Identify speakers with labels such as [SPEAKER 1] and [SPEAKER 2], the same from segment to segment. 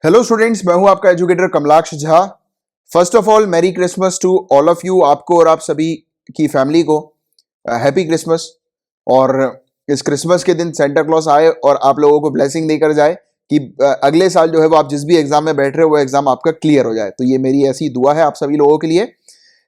[SPEAKER 1] Hello students, मैं हूं आपका educator Kamalaksh Jha. First of all merry Christmas to all of you. आपको और आप सभी की फैमिली को हैप्पी क्रिसमस। और इस क्रिसमस के दिन सेंटा क्लॉज आए और आप लोगों को ब्लेसिंग देकर जाए कि अगले साल जो है वो आप जिस भी एग्जाम में बैठ रहे हो वो एग्जाम आपका क्लियर हो जाए। तो ये मेरी ऐसी दुआ है आप सभी लोगों के लिए।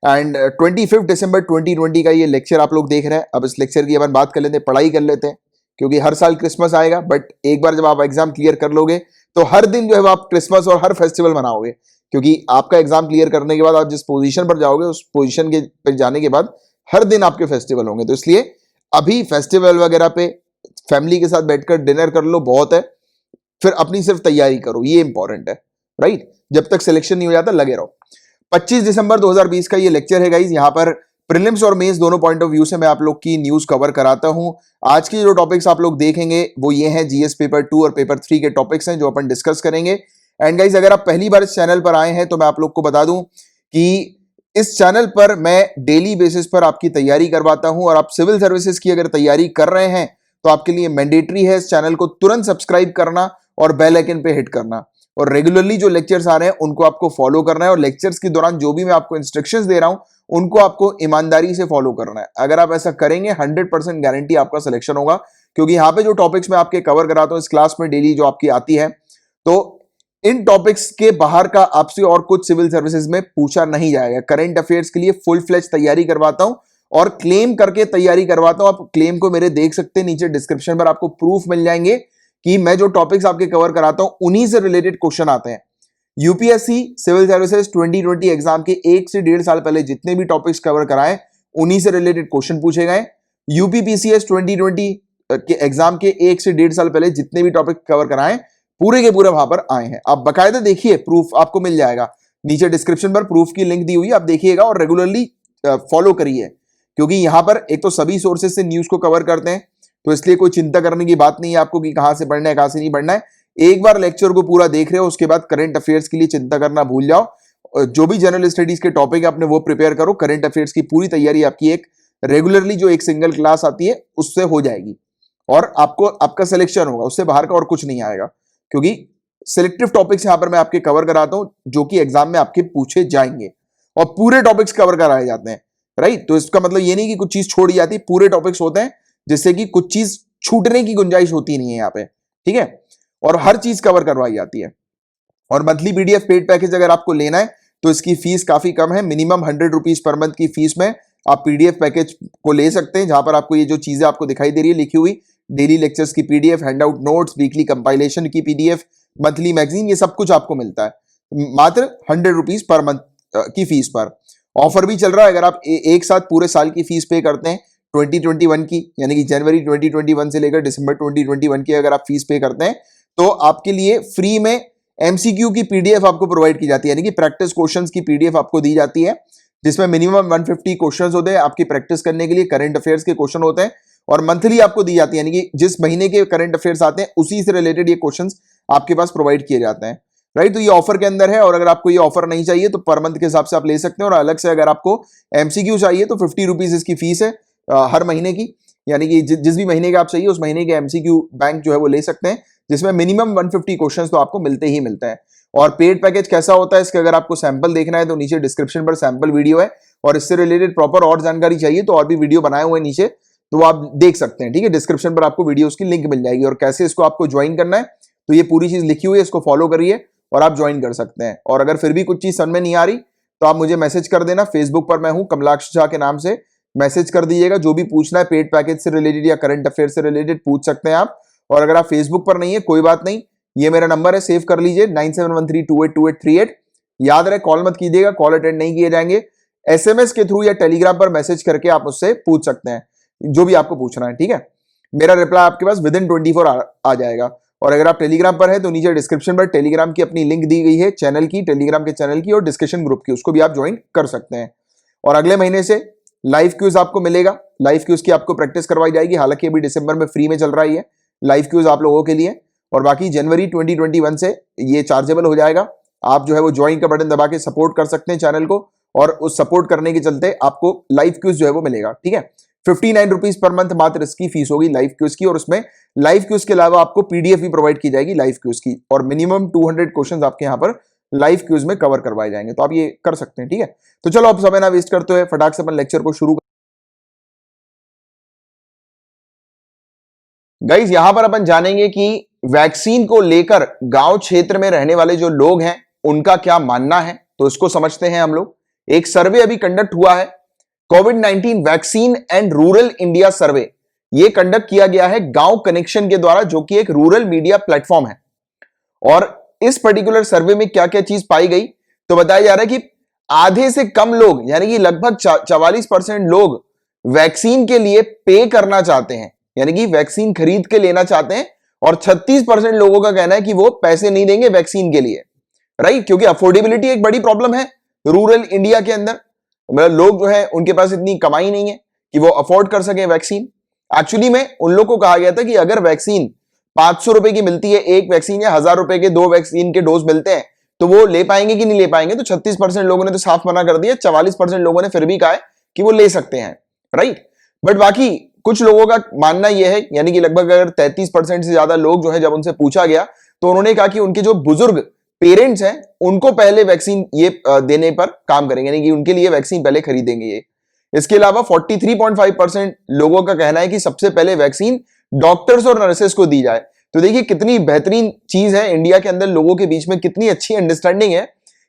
[SPEAKER 1] एंड 25 दिसंबर 2020 का ये लेक्चर आप लोग देख रहे हैं। अब इस लेक्चर की अपन बात कर लेते हैं, पढ़ाई कर लेते हैं, क्योंकि हर साल क्रिसमस आएगा, बट एक बार जब आप एग्जाम क्लियर कर लोगे तो हर दिन जो है वो आप क्रिसमस और हर फेस्टिवल मनाओगे, क्योंकि आपका एग्जाम क्लियर करने के बाद आप जिस पोजीशन पर जाओगे उस पोजीशन के पर जाने के बाद हर दिन आपके फेस्टिवल होंगे। तो इसलिए अभी फेस्टिवल वगैरह पे फैमिली के साथ बैठकर डिनर कर लो, बहुत है। फिर अपनी सिर्फ तैयारी करो, ये इंपॉर्टेंट है, राइट। जब तक सिलेक्शन नहीं हो जाता लगे रहो। 25 दिसंबर 2020 का ये लेक्चर है गाइज। यहाँ पर प्रीलिम्स और मेंस दोनों पॉइंट ऑफ व्यू से मैं आप लोग की न्यूज कवर कराता हूं। आज की जो टॉपिक्स आप लोग देखेंगे वो ये हैं, जीएस पेपर 2 और पेपर 3 के टॉपिक्स हैं जो अपन डिस्कस करेंगे। एंड गाइज, अगर आप पहली बार इस चैनल पर आए हैं तो मैं आप लोग को बता दूं कि इस चैनल पर मैं डेली बेसिस पर आपकी तैयारी करवाता हूं। और आप सिविल सर्विसेज की अगर तैयारी कर रहे हैं तो आपके लिए मैंडेटरी है इस चैनल को तुरंत सब्सक्राइब करना और बेल आइकन पे हिट करना। और रेगुलरली जो लेक्चर्स आ रहे हैं उनको आपको फॉलो करना है। और लेक्चर्स के दौरान जो भी मैं आपको इंस्ट्रक्शंस दे रहा हूं उनको आपको ईमानदारी से फॉलो करना है। अगर आप ऐसा करेंगे 100% गारंटी आपका सिलेक्शन होगा, क्योंकि यहाँ पे जो टॉपिक्स मैं आपके कवर कराता हूँ इस क्लास में डेली जो आपकी आती है, तो इन टॉपिक्स के बाहर का आपसे और कुछ सिविल सर्विसेज में पूछा नहीं जाएगा। करंट अफेयर्स के लिए फुल फ्लेज तैयारी करवाता हूं और क्लेम करके तैयारी करवाता हूं। आप क्लेम को मेरे देख सकते हैं, नीचे डिस्क्रिप्शन पर आपको प्रूफ मिल जाएंगे कि मैं जो टॉपिक्स आपके कवर कराता हूं उन्हीं से रिलेटेड क्वेश्चन आते हैं। यूपीएससी सिविल सर्विसेज 2020 एग्जाम के 1 से 1.5 साल पहले जितने भी टॉपिक्स कवर कराए उन्हीं से रिलेटेड क्वेश्चन पूछे गए। यूपीपीसीएस 2020 के एग्जाम के 1 से 1.5 साल पहले जितने भी टॉपिक कवर कराए पूरे के पूरे वहां पर आए हैं। आप बकायदा देखिए, प्रूफ आपको मिल जाएगा नीचे डिस्क्रिप्शन पर, प्रूफ की लिंक दी हुई है, आप देखिएगा और रेगुलरली फॉलो करिए, क्योंकि यहां पर एक तो सभी सोर्सेज से न्यूज को कवर करते हैं, तो इसलिए कोई चिंता करने की बात नहीं है आपको कि कहां से पढ़ना है कहां से नहीं पढ़ना है। एक बार लेक्चर को पूरा देख रहे हो उसके बाद करंट अफेयर्स के लिए चिंता करना भूल जाओ। जो भी जनरल स्टडीज के टॉपिक है अपने वो प्रिपेयर करो। करंट अफेयर्स की पूरी तैयारी आपकी एक रेगुलरली जो एक सिंगल क्लास आती है उससे हो जाएगी और आपको आपका सिलेक्शन होगा, उससे बाहर का और कुछ नहीं आएगा, क्योंकि सिलेक्टिव टॉपिक्स यहां पर मैं आपके कवर कराता हूं जो कि एग्जाम में आपके पूछे जाएंगे और पूरे टॉपिक्स कवर कराए जाते हैं, राइट। तो इसका मतलब ये नहीं कि कुछ चीज छोड़ी जाती, पूरे टॉपिक्स होते हैं जिससे कि कुछ चीज छूटने की गुंजाइश होती नहीं है यहाँ पे, ठीक है। और हर चीज कवर करवाई जाती है। और मंथली पीडीएफ पेड पैकेज अगर आपको लेना है तो इसकी फीस काफी कम है। मिनिमम 100 रुपीज पर मंथ की फीस में आप पीडीएफ पैकेज को ले सकते हैं, जहां पर आपको ये जो चीजें आपको दिखाई दे रही है लिखी हुई, डेली लेक्चर्स की PDF, handout notes, weekly compilation की पीडीएफ, मंथली मैगजीन, ये सब कुछ आपको मिलता है मात्र 100 रुपीज पर मंथ की फीस पर। ऑफर भी चल रहा है, अगर आप एक साथ पूरे साल की फीस पे करते हैं 2021 की, यानी कि जनवरी 2021 से लेकर दिसंबर 2021 की अगर आप फीस पे करते हैं तो आपके लिए फ्री में एमसीक्यू की पीडीएफ आपको प्रोवाइड की जाती है, यानी कि प्रैक्टिस क्वेश्चंस की पीडीएफ आपको दी जाती है, जिसमें मिनिमम 150 क्वेश्चंस होते हैं आपकी प्रैक्टिस करने के लिए। करंट अफेयर्स के क्वेश्चन होते हैं और मंथली आपको दी जाती है, यानी कि जिस महीने के करंट अफेयर्स आते हैं उसी से रिलेटेड ये क्वेश्चंस आपके पास प्रोवाइड किए जाते हैं, राइट। तो ये ऑफर के अंदर है और अगर आपको ये ऑफर नहीं चाहिए तो पर मंथ के हिसाब से आप ले सकते हैं। और अलग से अगर आपको एमसीक्यू चाहिए तो 50 रुपीज इसकी फीस है हर महीने की, यानी कि जिस भी महीने का आप चाहिए उस महीने के एमसीक्यू बैंक जो है वो ले सकते हैं, जिसमें मिनिमम 150 क्वेश्चंस तो आपको मिलते ही मिलते हैं। और पेड पैकेज कैसा होता है इसका अगर आपको सैंपल देखना है तो नीचे डिस्क्रिप्शन पर सैंपल वीडियो है, और इससे रिलेटेड प्रॉपर और जानकारी चाहिए तो और भी वीडियो बनाए हुए हैं नीचे, तो आप देख सकते हैं, ठीक है। डिस्क्रिप्शन पर आपको वीडियोस की लिंक मिल जाएगी। और कैसे इसको आपको ज्वाइन करना है तो ये पूरी चीज लिखी हुई है, इसको फॉलो करिए और आप ज्वाइन कर सकते हैं। और अगर फिर भी कुछ चीज समझ में नहीं आ रही तो आप मुझे मैसेज कर देना, फेसबुक पर मैं हूं कमलाक्ष झा के नाम से, मैसेज कर दीजिएगा। जो भी पूछना है पेड पैकेज से रिलेटेड या करंट अफेयर से रिलेटेड पूछ सकते हैं आप। और अगर आप फेसबुक पर नहीं है कोई बात नहीं, ये मेरा नंबर है, सेव कर लीजिए 9713282838। याद रहे कॉल मत कीजिएगा, कॉल अटेंड नहीं किए जाएंगे। एसएमएस के थ्रू या टेलीग्राम पर मैसेज करके आप उससे पूछ सकते हैं जो भी आपको पूछना है, ठीक है। मेरा रिप्लाई आपके पास विद इन 24 आ जाएगा। और अगर आप टेलीग्राम पर है तो नीचे डिस्क्रिप्शन पर टेलीग्राम की अपनी लिंक दी गई है चैनल की, टेलीग्राम के चैनल की और डिस्कशन ग्रुप की, उसको भी आप ज्वाइन कर सकते हैं। और अगले महीने से लाइव क्यूज आपको मिलेगा, लाइव क्यूज की आपको प्रैक्टिस करवाई जाएगी। हालांकि अभी दिसंबर में फ्री में चल रहा है लाइव क्यूज आप लोगों के लिए, और बाकी जनवरी 2021 से ये चार्जेबल हो जाएगा। आप जो है वो ज्वाइन का बटन दबा के सपोर्ट कर सकते हैं चैनल को, और उस सपोर्ट करने के चलते आपको लाइव क्यूज जो है वो मिलेगा, ठीक है। ₹59 पर मंथ मात्र इसकी फीस होगी लाइव क्विज की, और उसमें लाइव क्विज के अलावा आपको पीडीएफ भी प्रोवाइड की जाएगी लाइव क्विज की, और मिनिमम 200 क्वेश्चंस आपके यहाँ पर लाइव क्विज में कवर करवाए जाएंगे। तो आप ये कर सकते हैं, ठीक है। तो चलो अब समय ना वेस्ट करते हुए फटाक से अपन लेक्चर को शुरू। गाइज यहां पर अपन जानेंगे कि वैक्सीन को लेकर गांव क्षेत्र में रहने वाले जो लोग हैं उनका क्या मानना है। तो इसको समझते हैं हम लोग। एक सर्वे अभी कंडक्ट हुआ है, कोविड-19 vaccine and rural India survey. ये कंडक्ट किया गया है गांव कनेक्शन के द्वारा, जो कि एक रूरल मीडिया प्लेटफॉर्म है। और इस पर्टिकुलर सर्वे में क्या क्या चीज पाई गई, तो बताया जा रहा है कि आधे से कम लोग यानी कि लगभग 44% लोग वैक्सीन के लिए पे करना चाहते हैं, यानी कि वैक्सीन खरीद के लेना चाहते हैं, और 36% लोगों का कहना है कि वो पैसे नहीं देंगे वैक्सीन के लिए, राइट। क्योंकि अफोर्डेबिलिटी एक बड़ी प्रॉब्लम है रूरल इंडिया के अंदर। मतलब लोग जो है उनके पास इतनी कमाई नहीं है कि वो अफोर्ड कर सके वैक्सीन। एक्चुअली में उन लोगों को कहा गया था कि अगर वैक्सीन 500 रुपए की मिलती है एक वैक्सीन, या 1000 रुपए के 2 वैक्सीन के डोज मिलते हैं, तो वो ले पाएंगे कि नहीं ले पाएंगे। तो 36% लोगों ने तो साफ मना कर दिया, 44% लोगों ने फिर भी कहा कि वो ले सकते हैं, राइट। बट बाकी कुछ लोगों का मानना यह है, यानी कि लगभग अगर 33% से ज्यादा लोग जो है जब उनसे पूछा गया तो उन्होंने कहा कि उनके जो बुजुर्ग पेरेंट्स हैं उनको पहले वैक्सीन ये देने पर काम करेंगे, यानी कि उनके लिए वैक्सीन पहले खरीदेंगे ये। इसके अलावा 43.5% लोगों का कहना है कि सबसे पहले वैक्सीन डॉक्टर्स और नर्सेस को दी जाए। तो देखिए कितनी बेहतरीन चीज है, इंडिया के अंदर लोगों के बीच में कितनी अच्छी अंडरस्टैंडिंग है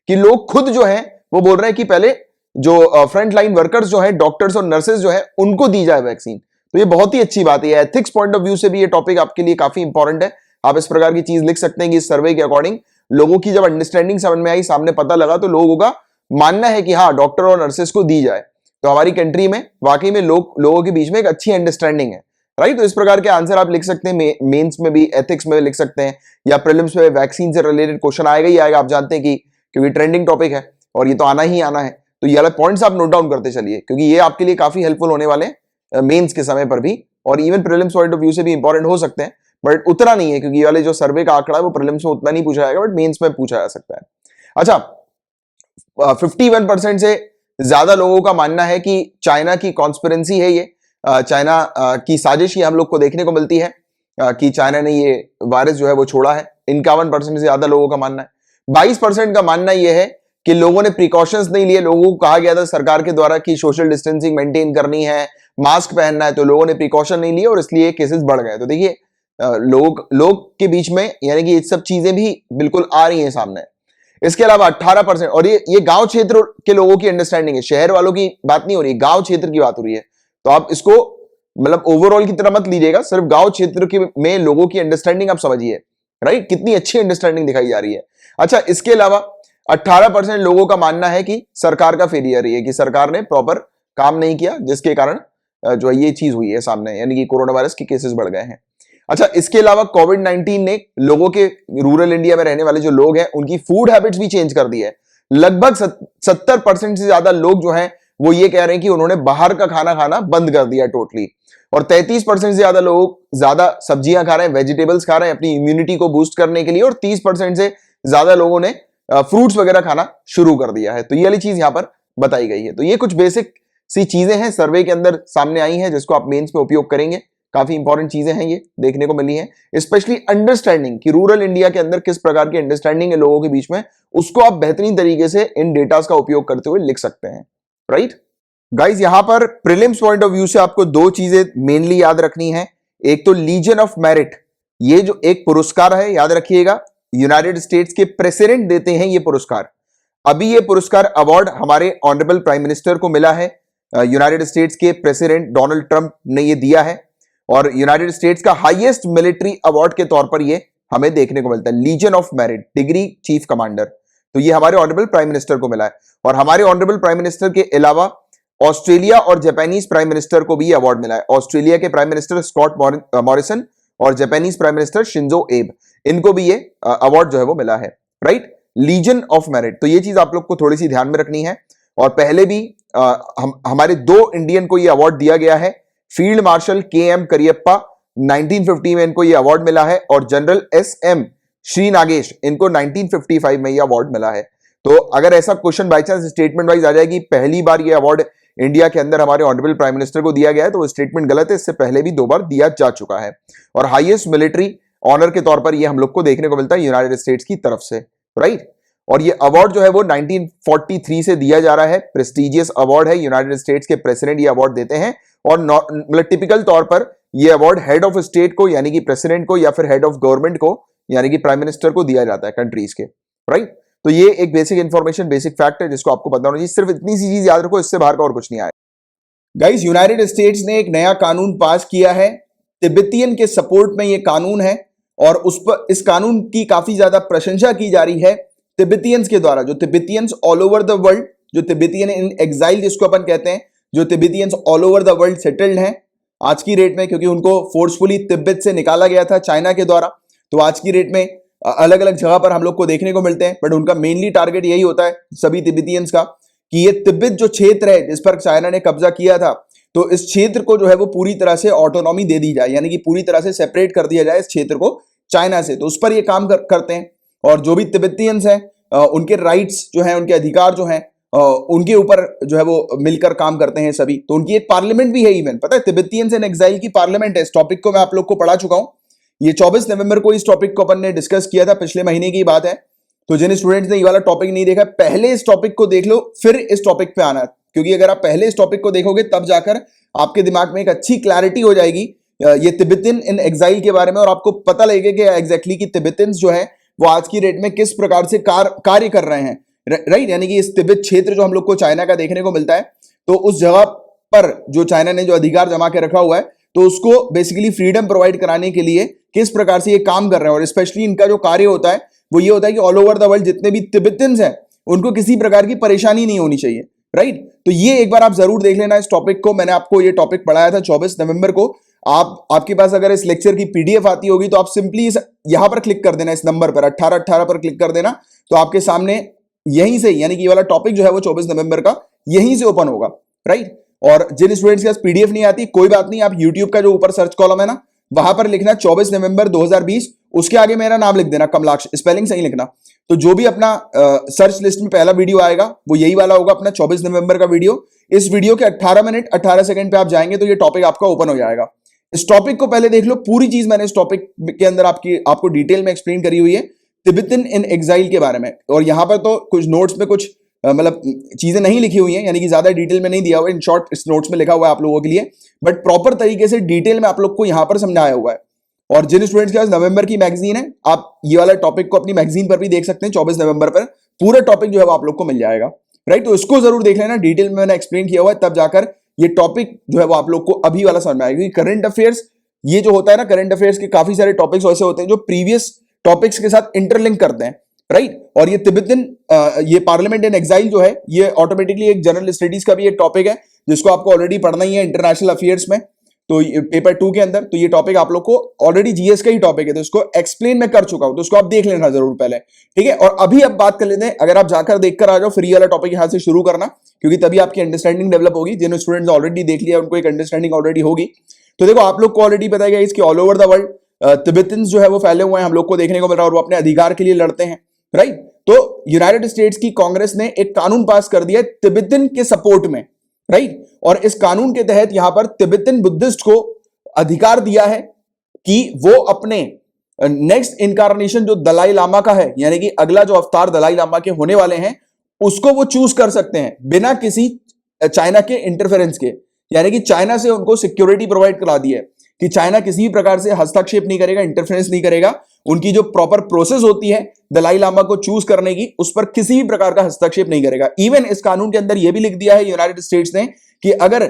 [SPEAKER 1] कि लोग खुद जो है वो बोल रहे हैं कि पहले जो फ्रंट लाइन वर्कर्स जो है, डॉक्टर्स और नर्सेस जो है, उनको दी जाए वैक्सीन। तो ये बहुत ही अच्छी बात है। एथिक्स पॉइंट ऑफ व्यू से भी ये टॉपिक आपके लिए काफी इंपॉर्टेंट है। आप इस प्रकार की चीज लिख सकते हैं कि इस सर्वे के अकॉर्डिंग लोगों की जब अंडरस्टैंडिंग समझ में आई, सामने पता लगा, तो लोगों का मानना है कि हाँ डॉक्टर और नर्सेस को दी जाए। तो हमारी कंट्री में वाकई में लोगों के बीच में एक अच्छी अंडरस्टैंडिंग है, राइट। तो इस प्रकार के आंसर आप लिख सकते हैं, मेंस में भी, एथिक्स में भी लिख सकते हैं, या प्रीलिम्स में वैक्सीन से रिलेटेड क्वेश्चन आएगा ही आएगा। आप जानते हैं कि क्योंकि ट्रेंडिंग टॉपिक है और ये तो आना ही आना है। तो ये वाले पॉइंट्स आप नोट डाउन करते चलिए, क्योंकि ये आपके लिए काफी हेल्पफुल होने वाले हैं मेंस के समय पर भी, और even prelims point of view से भी इंपॉर्टेंट हो सकते हैं, बट उतना नहीं है, क्योंकि ये वाले जो सर्वे का आंकड़ा है वो प्रीलिम्स में उतना नहीं पूछा जाएगा, बट मेंस में पूछा जा सकता है। अच्छा, 51% से ज्यादा लोगों का मानना है कि चाइना की कॉन्स्पिरेंसी है ये, चाइना की साजिश ही हम लोग को देखने को मिलती है कि चाइना ने ये वायरस जो है वो छोड़ा है। 51% से ज्यादा लोगों का मानना है। 22% का मानना यह है कि लोगों ने प्रिकॉशंस नहीं लिए। लोगों को कहा गया था सरकार के द्वारा कि सोशल डिस्टेंसिंग मेंटेन करनी है, मास्क पहनना है, तो लोगों ने प्रिकॉशन नहीं लिए और इसलिए केसेस बढ़ गए। तो देखिए लोग के बीच में यानी कि ये सब चीजें भी बिल्कुल आ रही हैं सामने। इसके अलावा 18%, और ये गांव क्षेत्र के लोगों की अंडरस्टैंडिंग है, शहर वालों की बात नहीं हो रही, गांव क्षेत्र की बात हो रही है। तो आप इसको मतलब ओवरऑल की तरह मत लीजिएगा, सिर्फ गांव क्षेत्र के में लोगों की अंडरस्टैंडिंग आप समझिए, राइट। कितनी अच्छी अंडरस्टैंडिंग दिखाई जा रही है। अच्छा, इसके अलावा 18% लोगों का मानना है कि सरकार का फेलियर है, कि सरकार ने प्रॉपर काम नहीं किया, जिसके कारण जो ये चीज हुई है सामने, यानी कि कोरोना वायरस के केसेस बढ़ गए हैं। अच्छा, इसके अलावा कोविड-19 ने लोगों के, रूरल इंडिया में रहने वाले जो लोग हैं, उनकी फूड हैबिट्स भी चेंज कर दी है। लगभग 70% से ज्यादा लोग जो हैं वो ये कह रहे हैं कि उन्होंने बाहर का खाना खाना बंद कर दिया टोटली, और 33% से ज्यादा लोग ज्यादा सब्जियां खा रहे हैं, वेजिटेबल्स खा रहे हैं अपनी इम्यूनिटी को बूस्ट करने के लिए, और 30% से ज्यादा लोगों ने फ्रूट्स वगैरह खाना शुरू कर दिया है। तो ये वाली चीज यहां पर बताई गई है। तो ये कुछ बेसिक सी चीजें हैं सर्वे के अंदर सामने आई हैं, जिसको आप मेंस में उपयोग करेंगे। काफी इंपॉर्टेंट चीजें हैं ये देखने को मिली हैं, स्पेशली अंडरस्टैंडिंग कि रूरल इंडिया के अंदर किस प्रकार की अंडरस्टैंडिंग है लोगों के बीच में, उसको आप बेहतरीन तरीके से इन डेटास का उपयोग करते हुए लिख सकते हैं, राइट। गाइज यहां पर प्रीलिम्स पॉइंट ऑफ व्यू से आपको दो चीजें मेनली याद रखनी है। एक तो लीजन ऑफ मेरिट, ये जो एक पुरस्कार है, याद रखिएगा, यूनाइटेड स्टेट्स के प्रेसिडेंट देते हैं ये पुरस्कार। अभी ये पुरस्कार अवार्ड हमारे ऑनरेबल प्राइम मिनिस्टर को मिला है। यूनाइटेड स्टेट्स के प्रेसिडेंट डोनाल्ड ट्रंप ने ये दिया है, और यूनाइटेड स्टेट्स का हाईएस्ट मिलिट्री अवार्ड के तौर पर ये हमें देखने को मिलता है, Legion of Merit, degree chief commander. तो ये हमारे ऑनरेबल प्राइम मिनिस्टर को मिला है, और हमारे ऑनरेबल प्राइम मिनिस्टर के अलावा ऑस्ट्रेलिया और जापानीज प्राइम मिनिस्टर को भी ये अवार्ड मिला है। ऑस्ट्रेलिया के प्राइम मिनिस्टर स्कॉट मॉरिसन और जापानीज प्राइम मिनिस्टर शिंजो एब, इनको भी ये अवार्ड जो है वो मिला है, राइट, लीजन ऑफ मेरिट। तो ये चीज आप लोग को थोड़ी सी ध्यान में रखनी है। और पहले भी हमारे दो इंडियन को ये अवार्ड दिया गया है। Field marshal KM. करियप्पा 1950 में इनको ये अवार्ड मिला है, और जनरल एस.एम. श्री नागेश, इनको 1955 में ये अवार्ड मिला है। तो अगर ऐसा question by chance statement wise आ जाए कि पहली बार ये अवार्ड इंडिया के अंदर हमारे ऑनरेबल प्राइम मिनिस्टर को दिया गया है, तो वो स्टेटमेंट गलत है, इससे पहले भी 2 बार दिया जा चुका है। और हाईएस्ट मिलिट्री ऑनर के तौर पर ये हम लोग को देखने को मिलता है यूनाइटेड स्टेट्स की तरफ से, राइट। और ये अवार्ड जो है वो 1943 से दिया जा रहा है, प्रेस्टिजियस अवार्ड है, यूनाइटेड स्टेट्स के प्रेसिडेंट ये अवार्ड देते हैं। और मतलब टिपिकल तौर पर ये अवार्ड हेड ऑफ स्टेट को यानी कि प्रेसिडेंट को या फिर हेड ऑफ गवर्नमेंट को यानी कि प्राइम मिनिस्टर को दिया जाता है कंट्रीज के, राइट। तो ये एक बेसिक इंफॉर्मेशन, बेसिक फैक्ट है जिसको आपको पता होना चाहिए। सिर्फ इतनी सी चीज याद रखो, इससे बाहर का और कुछ नहीं आया। गाइस, यूनाइटेड स्टेट्स ने एक नया कानून पास किया है, तिब्बतियन के सपोर्ट में ये कानून है और उस पर इस कानून की काफी ज्यादा प्रशंसा की जा रही है तिब्बतियंस के द्वारा। जो तिब्बतियंस ऑल ओवर द वर्ल्ड, जो तिब्बतियन इन एग्जाइल जिसको अपन कहते हैं, जो तिब्बतियंस all over the world settled हैं आज की डेट में, क्योंकि उनको फोर्सफुली तिब्बत से निकाला गया था चाइना के द्वारा। तो आज की डेट में अलग अलग जगह पर हम लोग को देखने को मिलते हैं, बट उनका मेनली टारगेट यही होता है सभी तिब्बतियंस का कि ये तिब्बत जो क्षेत्र है जिस पर चाइना ने कब्जा किया था, तो इस क्षेत्र को जो है वो पूरी तरह से ऑटोनॉमी दे दी जाए, यानी कि पूरी तरह से सेपरेट कर दिया जाए इस क्षेत्र को चाइना से। तो उस पर ये काम करते हैं। और जो भी तिब्बतियंस हैं उनके राइट्स जो हैं, उनके अधिकार जो हैं, उनके ऊपर जो है वो मिलकर काम करते हैं सभी। तो उनकी एक पार्लियामेंट भी है, इवन पता है तिब्बतियंस इन एग्जाइल की पार्लियामेंट है। इस टॉपिक को मैं आप लोग को पढ़ा चुका हूं। ये 24 नवंबर को इस टॉपिक को अपन ने डिस्कस किया था, पिछले महीने की बात है। तो जिन स्टूडेंट्स ने ये वाला टॉपिक नहीं देखा, पहले इस टॉपिक को देख लो फिर इस टॉपिक पे आना, क्योंकि अगर आप पहले इस टॉपिक को देखोगे तब जाकर आपके दिमाग में एक अच्छी क्लैरिटी हो जाएगी ये तिब्बतियन इन एग्जाइल के बारे में, और आपको पता लगेगा कि एग्जैक्टली कि तिब्बतियंस जो है वो आज की डेट में किस प्रकार से कार्य कर रहे हैं, राइट। यानी कि इस तिब्बत क्षेत्र जो हम लोग को चाइना का देखने को मिलता है, तो उस जगह पर जो चाइना ने जो अधिकार जमा के रखा हुआ है, तो उसको बेसिकली फ्रीडम प्रोवाइड कराने के लिए किस प्रकार से ये काम कर रहे हैं। और स्पेशली इनका जो कार्य होता है वो ये होता है कि ऑल ओवर द वर्ल्ड जितने भी तिब्बतियंस हैं उनको किसी प्रकार की परेशानी नहीं होनी चाहिए, राइट। तो ये एक बार आप जरूर देख लेना इस टॉपिक को। मैंने आपको ये टॉपिक पढ़ाया था 24 नवंबर को। आपके पास अगर इस लेक्चर की पीडीएफ आती होगी तो आप सिंपली यहां पर क्लिक कर देना, इस नंबर पर 1818 पर क्लिक कर देना, तो आपके सामने यहीं से यानी कि ये वाला टॉपिक जो है वो 24 नवंबर का यहीं से ओपन होगा, राइट। और जिन स्टूडेंट्स के पास पीडीएफ नहीं आती, कोई बात नहीं, आप यूट्यूब का जो ऊपर सर्च कॉलम है ना, वहां पर लिखना 24 नवंबर 2020, उसके आगे मेरा नाम लिख देना कमलाक्ष, स्पेलिंग सही लिखना। तो जो भी अपना सर्च लिस्ट में पहला वीडियो आएगा वो यही वाला होगा, अपना 24 नवंबर का वीडियो। इस वीडियो के 18 मिनट 18 सेकंड पे आप जाएंगे तो ये टॉपिक आपका ओपन हो जाएगा। इस टॉपिक को पहले देख लो, पूरी चीज मैंने इस टॉपिक के अंदर आपको डिटेल में एक्सप्लेन करी हुई है तिब्बतियन इन एग्जाइल के बारे में। और यहां पर तो कुछ नोट्स में कुछ मतलब चीजें नहीं लिखी हुई हैं, यानी कि ज्यादा डिटेल में नहीं दिया हुआ है, इन शॉर्ट इस नोट्स में लिखा हुआ है आप लोगों के लिए, बट प्रॉपर तरीके से डिटेल में आप लोग को यहां पर समझाया हुआ है। और जिन स्टूडेंट्स के पास नवंबर की मैगजीन है, आप ये वाला टॉपिक को अपनी मैगजीन पर भी देख सकते हैं। 24 नवंबर पर पूरा टॉपिक जो है वो आप लोग को मिल जाएगा, राइट। तो इसको जरूर देख लेना, डिटेल में मैंने एक्सप्लेन किया हुआ है, तब जाकर ये टॉपिक जो है वो आप लोग को अभी वाला समझ में आएगा। करंट अफेयर्स ये जो होता है ना, करंट अफेयर्स के काफी सारे टॉपिक्स ऐसे होते हैं जो प्रीवियस टॉपिक्स के साथ इंटरलिंक करते हैं, राइट। और ये तिब्बतियन ये पार्लियामेंट इन एग्जाइल जो है ये ऑटोमेटिकली एक जनरल स्टडीज का भी एक टॉपिक है जिसको आपको ऑलरेडी पढ़ना ही है इंटरनेशनल अफेयर्स में, तो पेपर 2 के अंदर। तो ये टॉपिक आप लोग को ऑलरेडी जीएस का ही टॉपिक है, तो इसको एक्सप्लेन मैं कर चुका हूं, तो इसको आप देख लेना जरूर पहले, ठीक है। और अभी अब बात कर लेते हैं, अगर आप जाकर देखकर आ जाओ फिर ये वाला टॉपिक यहां से शुरू करना, क्योंकि तभी आपकी अंडरस्टैंडिंग डेवलप होगी। जिन स्टूडेंट्स ऑलरेडी देख लिया उनको एक अंडरस्टैंडिंग ऑलरेडी होगी। तो देखो, आप लोग को ऑलरेडी पता है इसकी ऑल ओवर द वर्ल्ड तिब्बतियंस जो है वो फैले हुए हैं, हम लोग को देखने को मिल रहा है, और वो अपने अधिकार के लिए लड़ते हैं, राइट। तो यूनाइटेड स्टेट्स की कांग्रेस ने एक कानून पास कर दिया तिब्बतियन के सपोर्ट में, राइट। और इस कानून के तहत यहां पर तिब्बतियन बुद्धिस्ट को अधिकार दिया है कि वो अपने नेक्स्ट इनकारनेशन जो दलाई लामा का है, यानी कि अगला जो अवतार दलाई लामा के होने वाले हैं, उसको वो चूज कर सकते हैं बिना किसी चाइना के इंटरफेरेंस के। यानी कि चाइना से उनको सिक्योरिटी प्रोवाइड करा दी है कि चाइना किसी भी प्रकार से हस्तक्षेप नहीं करेगा, इंटरफेरेंस नहीं करेगा। उनकी जो प्रॉपर प्रोसेस होती है दलाई लामा को चूज करने की, उस पर किसी भी प्रकार का हस्तक्षेप नहीं करेगा। इवन इस कानून के अंदर यह भी लिख दिया है यूनाइटेड स्टेट्स ने कि अगर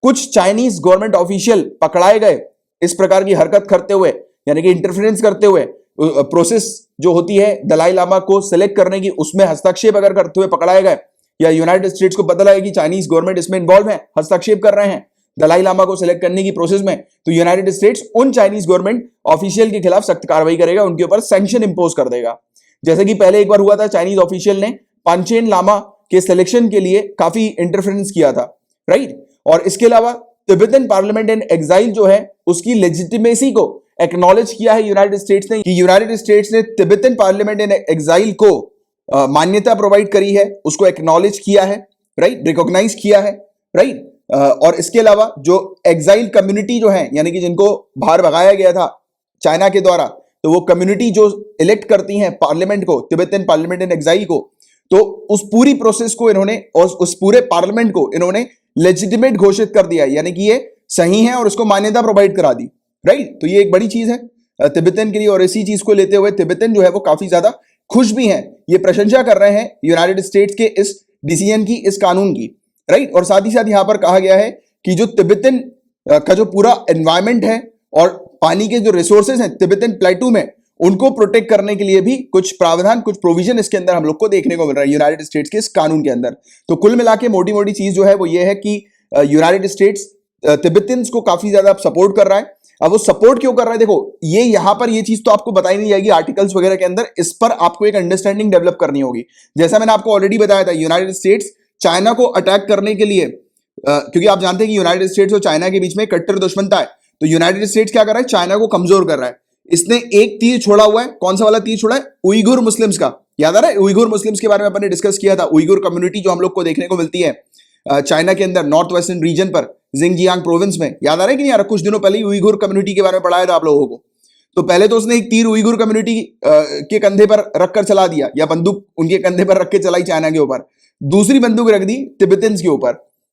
[SPEAKER 1] कुछ चाइनीज गवर्नमेंट ऑफिशियल पकड़ाए गए इस प्रकार की हरकत करते हुए, यानी कि इंटरफेरेंस करते हुए, प्रोसेस जो होती है दलाई लामा को सिलेक्ट करने की, उसमें हस्तक्षेप अगर करते हुए पकड़ाए गए, या यूनाइटेड स्टेट्स को पता लगा कि चाइनीज गवर्नमेंट इसमें इन्वॉल्व है, हस्तक्षेप कर रहे हैं दलाई लामा को सिलेक्ट करने की प्रोसेस में, तो यूनाइटेड स्टेट्स उन चाइनीज गवर्नमेंट ऑफिशियल के खिलाफ सख्त कार्रवाई करेगा, उनके ऊपर सैंक्शन इंपोज कर देगा। जैसे कि पहले एक बार हुआ था, चाइनीज ऑफिशियल ने पांचेन लामा के सिलेक्शन के लिए काफी इंटरफेरेंस किया था, राइट। और इसके अलावा तिब्बतियन पार्लियामेंट इन एग्जाइल जो है उसकी लेजिटिमेसी को एक्नॉलेज किया है यूनाइटेड स्टेट्स ने, कि यूनाइटेड स्टेट्स ने तिब्बतियन पार्लियामेंट इन एग्जाइल को मान्यता प्रोवाइड करी है, उसको एक्नॉलेज किया है, राइट, रिकॉग्नाइज किया है। राइट। और इसके अलावा जो एग्जाइल कम्युनिटी जो है, यानी कि जिनको बाहर भगाया गया था चाइना के द्वारा, तो वो कम्युनिटी जो इलेक्ट करती हैं पार्लियामेंट को, तिब्बतन पार्लियामेंट इन एग्जाइल को, तो उस पूरी प्रोसेस को इन्होंने और उस पूरे पार्लियामेंट को इन्होंने लेजिटिमेट घोषित कर दिया, यानी कि ये सही है और उसको मान्यता प्रोवाइड करा दी। राइट, तो ये एक बड़ी चीज है तिब्बतन के लिए, और इसी चीज को लेते हुए तिब्बतन जो है वो काफी ज्यादा खुश भी हैं, ये प्रशंसा कर रहे हैं यूनाइटेड स्टेट्स के इस डिसीजन की, इस कानून की। राइट, और साथ ही साथ यहां पर कहा गया है कि जो तिब्बतन का जो पूरा एनवायरमेंट है और पानी के जो रिसोर्सेज हैं तिब्बतन प्लेटू में, उनको प्रोटेक्ट करने के लिए भी कुछ प्रावधान, कुछ प्रोविजन इसके अंदर हम लोग को देखने को मिल रहा है यूनाइटेड स्टेट्स के इस कानून के अंदर। तो कुल मिला के मोटी मोटी चीज जो है वो ये है कि यूनाइटेड स्टेट्स तिब्बतन्स को काफी ज्यादा सपोर्ट कर रहा है। अब वो सपोर्ट क्यों कर रहा है, देखो ये यहां पर ये चीज तो आपको बताई नहीं जाएगी आर्टिकल्स वगैरह के अंदर, इस पर आपको एक अंडरस्टैंडिंग डेवलप करनी होगी। जैसा मैंने आपको ऑलरेडी बताया था, यूनाइटेड स्टेट्स चाइना को अटैक करने के लिए, क्योंकि आप जानते हैं कि यूनाइटेड स्टेट्स और चाइना के बीच में कट्टर दुश्मनता है, तो यूनाइटेड स्टेट्स क्या कर रहा है, चाइना को कमजोर कर रहा है। इसने एक तीर छोड़ा हुआ है, कौन सा वाला तीर छोड़ा है, उइगुर मुस्लिम्स का। याद आ रहा है, उइगुर मुस्लिम्स के बारे में अपन ने डिस्कस किया था। उइगुर कम्युनिटी जो हम लोग को देखने को मिलती है चाइना के अंदर नॉर्थ वेस्टर्न रीजन पर, जिंगजियांग प्रोविंस में। याद आ रहा है कि नहीं आ रहा, कुछ दिनों पहले ही उइगुर कम्युनिटी के बारे में पढ़ाया था आप लोगों को। तो पहले तो उसने एक तीर उइगुर कम्युनिटी के कंधे पर रखकर चला दिया, या बंदूक उनके कंधे पर रख के चलाई चाइना के ऊपर। दूसरी बंदूक रख दी तिब्बतन्स के ऊपर,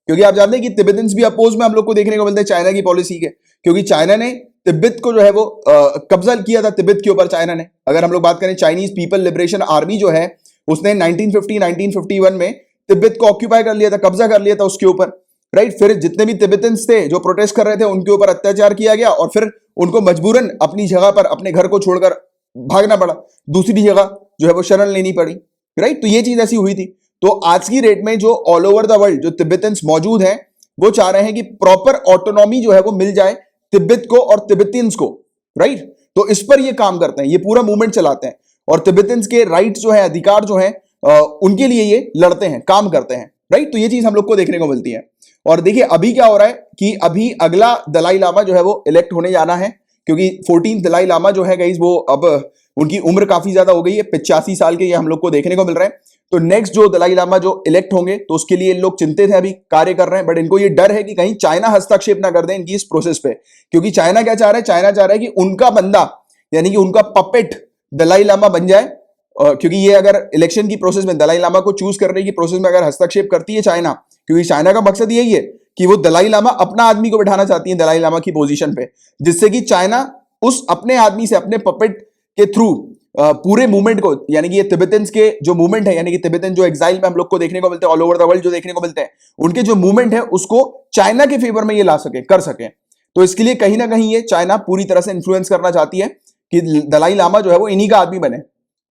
[SPEAKER 1] क्योंकि आप जानते हैं कि तिब्बतन्स भी अपोज में हम लोग को देखने को मिलते हैं चाइना की पॉलिसी के, क्योंकि चाइना ने तिब्बत को जो है वो कब्जा किया था तिब्बत के ऊपर चाइना ने। अगर हम लोग बात करें, चाइनीज पीपल लिबरेशन आर्मी जो है उसने 1950-1951 में तिब्बत को ऑक्यूपाई कर लिया था, कब्जा कर लिया था उसके ऊपर। राइट, फिर जितने भी तिब्बतन्स थे जो प्रोटेस्ट कर रहे थे उनके ऊपर अत्याचार किया गया, और फिर उनको मजबूरन अपनी जगह पर, अपने घर को छोड़कर भागना पड़ा, दूसरी जगह जो है वो शरण लेनी पड़ी। राइट, तो ये चीज ऐसी हुई थी। तो आज की डेट में जो ऑल ओवर द वर्ल्ड जो तिब्बतन्स मौजूद हैं, वो चाह रहे हैं कि प्रॉपर ऑटोनॉमी जो है वो मिल जाए तिब्बत को और तिब्बतियंस को। राइट, तो इस पर ये काम करते हैं, ये पूरा मूवमेंट चलाते हैं, और तिब्बतियंस के राइट्स जो है, अधिकार जो है, उनके लिए ये लड़ते हैं, काम करते हैं। राइट, तो ये चीज हम लोग को देखने को मिलती है। और देखिए अभी क्या हो रहा है कि अभी अगला दलाई लामा जो है वो इलेक्ट होने जाना है, क्योंकि 14 दलाई लामा जो है गाइस, वो अब उनकी उम्र काफी ज्यादा हो गई है, 85 साल के ये हम लोग को देखने को मिल रहा है। तो नेक्स्ट जो दलाई लामा जो इलेक्ट होंगे, तो उसके लिए इन लोग चिंतित है, अभी कार्य कर रहे हैं, बट इनको ये डर है कि कहीं चाइना हस्तक्षेप ना कर दे इनकी इस प्रोसेस पे। क्योंकि चाइना क्या चाह रहा है, चाइना चाह रहा है कि उनका बंदा, यानी कि उनका पपेट दलाई लामा बन जाए, क्योंकि ये अगर इलेक्शन की प्रोसेस में, दलाई लामा को चूज करने की प्रोसेस में अगर हस्तक्षेप करती है चाइना, क्योंकि चाइना का मकसद यही है कि वो दलाई लामा, अपना आदमी को बिठाना चाहती है दलाई लामा की पोजीशन पे, जिससे कि चाइना उस अपने आदमी से, अपने पपेट के थ्रू पूरे मूवमेंट को, यानी कि ये तिब्बतन्स के जो मूवमेंट है, यानी कि तिब्बतन जो एग्जाइल में हम लोग को देखने को मिलते हैं, ऑल ओवर द वर्ल्ड जो देखने को मिलते हैं, उनके जो मूवमेंट है उसको चाइना के फेवर में ये ला सके, कर सके। तो इसके लिए कहीं ना कहीं ये चाइना पूरी तरह से इन्फ्लुएंस करना चाहती है कि दलाई लामा जो है वो इन्हीं का आदमी बने।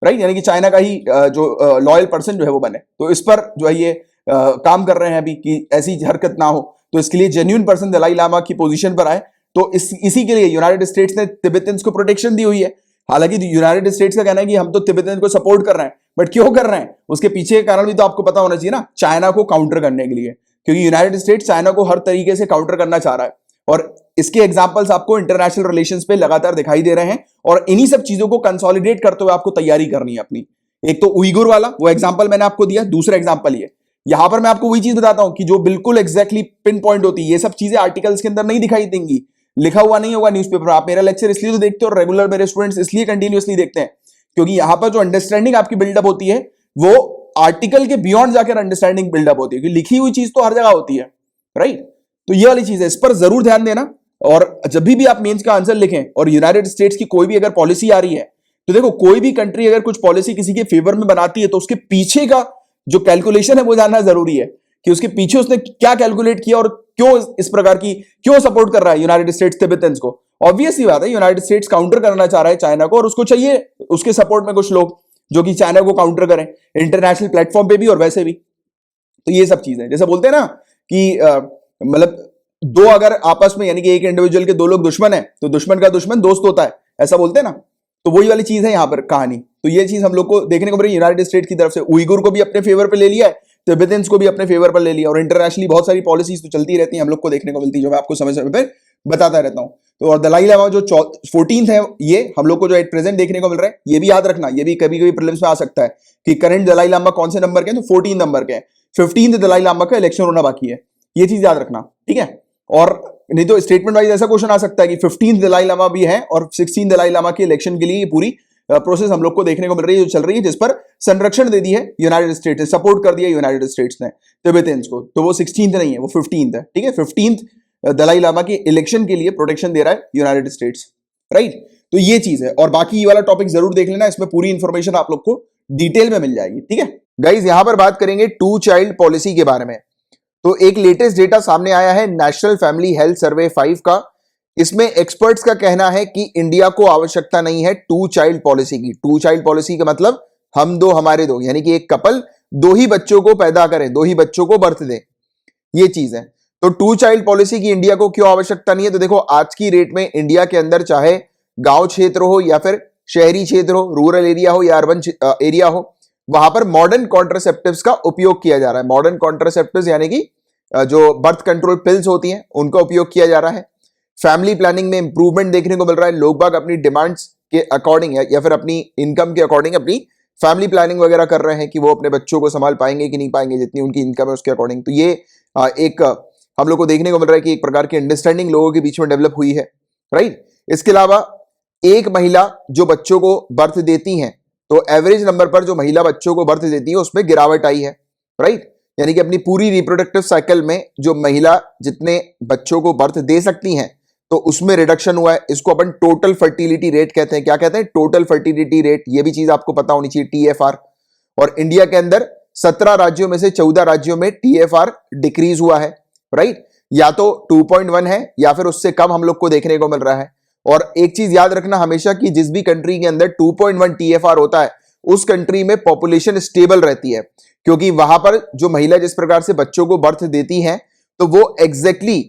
[SPEAKER 1] राइट, यानी कि चाइना का ही जो लॉयल पर्सन जो है वो बने। तो इस पर जो है ये काम कर रहे हैं अभी कि ऐसी हरकत ना हो, तो इसके लिए जेन्युइन पर्सन दलाई लामा की पोजीशन पर आए। तो इसी के लिए यूनाइटेड स्टेट्स ने तिब्बतन्स को प्रोटेक्शन दी हुई है। हालांकि यूनाइटेड स्टेट्स का कहना है कि हम तो तिब्बतन को सपोर्ट कर रहे हैं, बट क्यों कर रहे हैं, उसके पीछे का कारण भी तो आपको पता होना चाहिए ना, चाइना को काउंटर करने के लिए, क्योंकि यूनाइटेड स्टेट्स चाइना को हर तरीके से काउंटर करना चाह रहा है। और इसके एग्जांपल्स आपको इंटरनेशनल रिलेशंस पे लगातार दिखाई दे रहे हैं, और इन्हीं सब चीजों को कंसोलिडेट करते हुए आपको तैयारी करनी है अपनी। एक तो उइगुर वाला वो एग्जाम्पल मैंने आपको दिया, दूसरा एग्जाम्पल ये, यहां पर मैं आपको वही चीज बताता हूं कि जो बिल्कुल एग्जैक्टली पिन पॉइंट होती है, ये सब चीजें आर्टिकल्स के अंदर नहीं दिखाई देंगी, लिखा हुआ नहीं होगा न्यूज़पेपर। आप मेरा लेक्चर इसलिए तो देखते हो, और रेगुलर मेरे स्टूडेंट्स इसलिए कंटिन्यूअसली देखते हैं, क्योंकि यहां पर जो अंडरस्टैंडिंग आपकी बिल्डअप होती है वो आर्टिकल के बियॉन्ड जाकर अंडरस्टैंडिंग बिल्डअप होती है, क्योंकि लिखी हुई चीज तो हर जगह होती है। राइट, तो ये वाली चीज है, इस पर जरूर ध्यान देना। और जब भी आप मेंस का आंसर लिखें और यूनाइटेड स्टेट्स की कोई भी अगर पॉलिसी आ रही है, तो देखो कोई भी कंट्री अगर कुछ पॉलिसी किसी के फेवर में बनाती है, तो उसके पीछे का जो कैलकुलेशन है वो जानना जरूरी है, कि उसके पीछे उसने क्या कैलकुलेट किया और क्यों इस प्रकार की, क्यों सपोर्ट कर रहा है यूनाइटेड स्टेट्स तिब्बतन्स को। ऑब्वियस ही बात है, यूनाइटेड स्टेट्स काउंटर करना चाह रहा है चाइना को, और उसको चाहिए उसके सपोर्ट में कुछ लोग जो कि चाइना को काउंटर करें इंटरनेशनल प्लेटफॉर्म पे भी और वैसे भी। तो ये सब चीजें, जैसे बोलते हैं ना कि मतलब दो अगर आपस में, यानी कि एक इंडिविजुअल के दो लोग दुश्मन है, तो दुश्मन का दुश्मन दोस्त होता है, ऐसा बोलते हैं ना। तो वही वाली चीज है यहाँ पर कहानी। तो ये चीज हम लोग को देखने को मिल रही है यूनाइटेड स्टेट्स की तरफ से। उइगुर को भी अपने फेवर पे ले लिया है, तिब्बतियंस को भी अपने फेवर पर ले लिया, और इंटरनेशनली बहुत सारी पॉलिसीज तो चलती रहती हैं, हम लोग को देखने को मिलती है, जो मैं आपको समय समय पर बताता रहता हूँ। तो और दलाई लामा जो 14th है, ये हम लोग को जो एट प्रेजेंट देखने को मिल रहा है, ये भी याद रखना, ये भी कभी कभी प्रीलिम्स में आ सकता है कि करंट दलाई लामा कौन से नंबर के हैं, तो 14 नंबर के हैं। 15th दलाई लामा का इलेक्शन होना बाकी है, ये चीज याद रखना, ठीक है। और नहीं तो स्टेटमेंट वाइज ऐसा क्वेश्चन आ सकता है कि 15 दलाई लामा भी है और 16 दलाई लामा के इलेक्शन के लिए पूरी प्रोसेस हम लोग को देखने को मिल रही है, जो चल रही है, जिस पर संरक्षण दे दी है यूनाइटेड स्टेट्स ने, सपोर्ट कर दिया यूनाइटेड स्टेट्स ने तिब्बतियंस को। तो वो 16th नहीं है, वो 15th है, ठीक है। 15th दलाई लामा के इलेक्शन के लिए प्रोटेक्शन दे रहा है यूनाइटेड स्टेट्स, राइट। तो ये चीज है। और बाकी ये वाला टॉपिक जरूर देख लेना, इसमें पूरी इंफॉर्मेशन आप लोग को डिटेल में मिल जाएगी, ठीक है। गाइज यहां पर बात करेंगे 2 चाइल्ड पॉलिसी के बारे में। तो एक लेटेस्ट डेटा सामने आया है नेशनल फैमिली हेल्थ सर्वे 5 का। इसमें एक्सपर्ट्स का कहना है कि इंडिया को आवश्यकता नहीं है 2 चाइल्ड पॉलिसी की। 2 चाइल्ड पॉलिसी का मतलब हम दो हमारे दो, यानी कि एक कपल 2 ही बच्चों को पैदा करें, 2 ही बच्चों को बर्थ दे, ये चीज है। तो 2 चाइल्ड पॉलिसी की इंडिया को क्यों आवश्यकता नहीं है? तो देखो आज की रेट में इंडिया के अंदर चाहे गांव क्षेत्र हो या फिर शहरी क्षेत्र हो, रूरल एरिया हो या अर्बन एरिया हो, वहां पर मॉडर्न कॉन्ट्रासेप्टिव्स का उपयोग किया जा रहा है। मॉडर्न कॉन्ट्रासेप्टिव्स यानी कि जो बर्थ कंट्रोल पिल्स होती हैं उनका उपयोग किया जा रहा है। फैमिली प्लानिंग में इंप्रूवमेंट देखने को मिल रहा है। लोग बाग अपनी डिमांड्स के अकॉर्डिंग या फिर अपनी इनकम के अकॉर्डिंग अपनी फैमिली प्लानिंग वगैरह कर रहे हैं कि वो अपने बच्चों को संभाल पाएंगे कि नहीं पाएंगे, जितनी उनकी इनकम है उसके अकॉर्डिंग। तो ये एक हम लोग को देखने को मिल रहा है कि एक प्रकार की अंडरस्टैंडिंग लोगों के बीच में डेवलप हुई है, राइट। इसके अलावा एक महिला जो बच्चों को बर्थ देती हैं, तो एवरेज नंबर पर जो महिला बच्चों को बर्थ देती है उसमें गिरावट आई है, राइट। यानी कि अपनी पूरी रिप्रोडक्टिव साइकिल में जो महिला जितने बच्चों को बर्थ दे सकती हैं तो उसमें रिडक्शन हुआ है। इसको अपन टोटल फर्टिलिटी रेट कहते हैं। क्या कहते हैं? Total fertility rate. ये भी चीज आपको पता होनी चाहिए, TFR। और इंडिया के अंदर 17 राज्यों में से 14 राज्यों में TFR डिक्रीज हुआ है, राइट। या तो 2.1 है या फिर उससे कम हम लोग को देखने को मिल रहा है। और एक चीज याद रखना हमेशा कि जिस भी कंट्री के अंदर 2.1 TFR होता है उस कंट्री में पॉपुलेशन स्टेबल रहती है, क्योंकि वहां पर जो महिला जिस प्रकार से बच्चों को बर्थ देती हैं तो वो एग्जैक्टली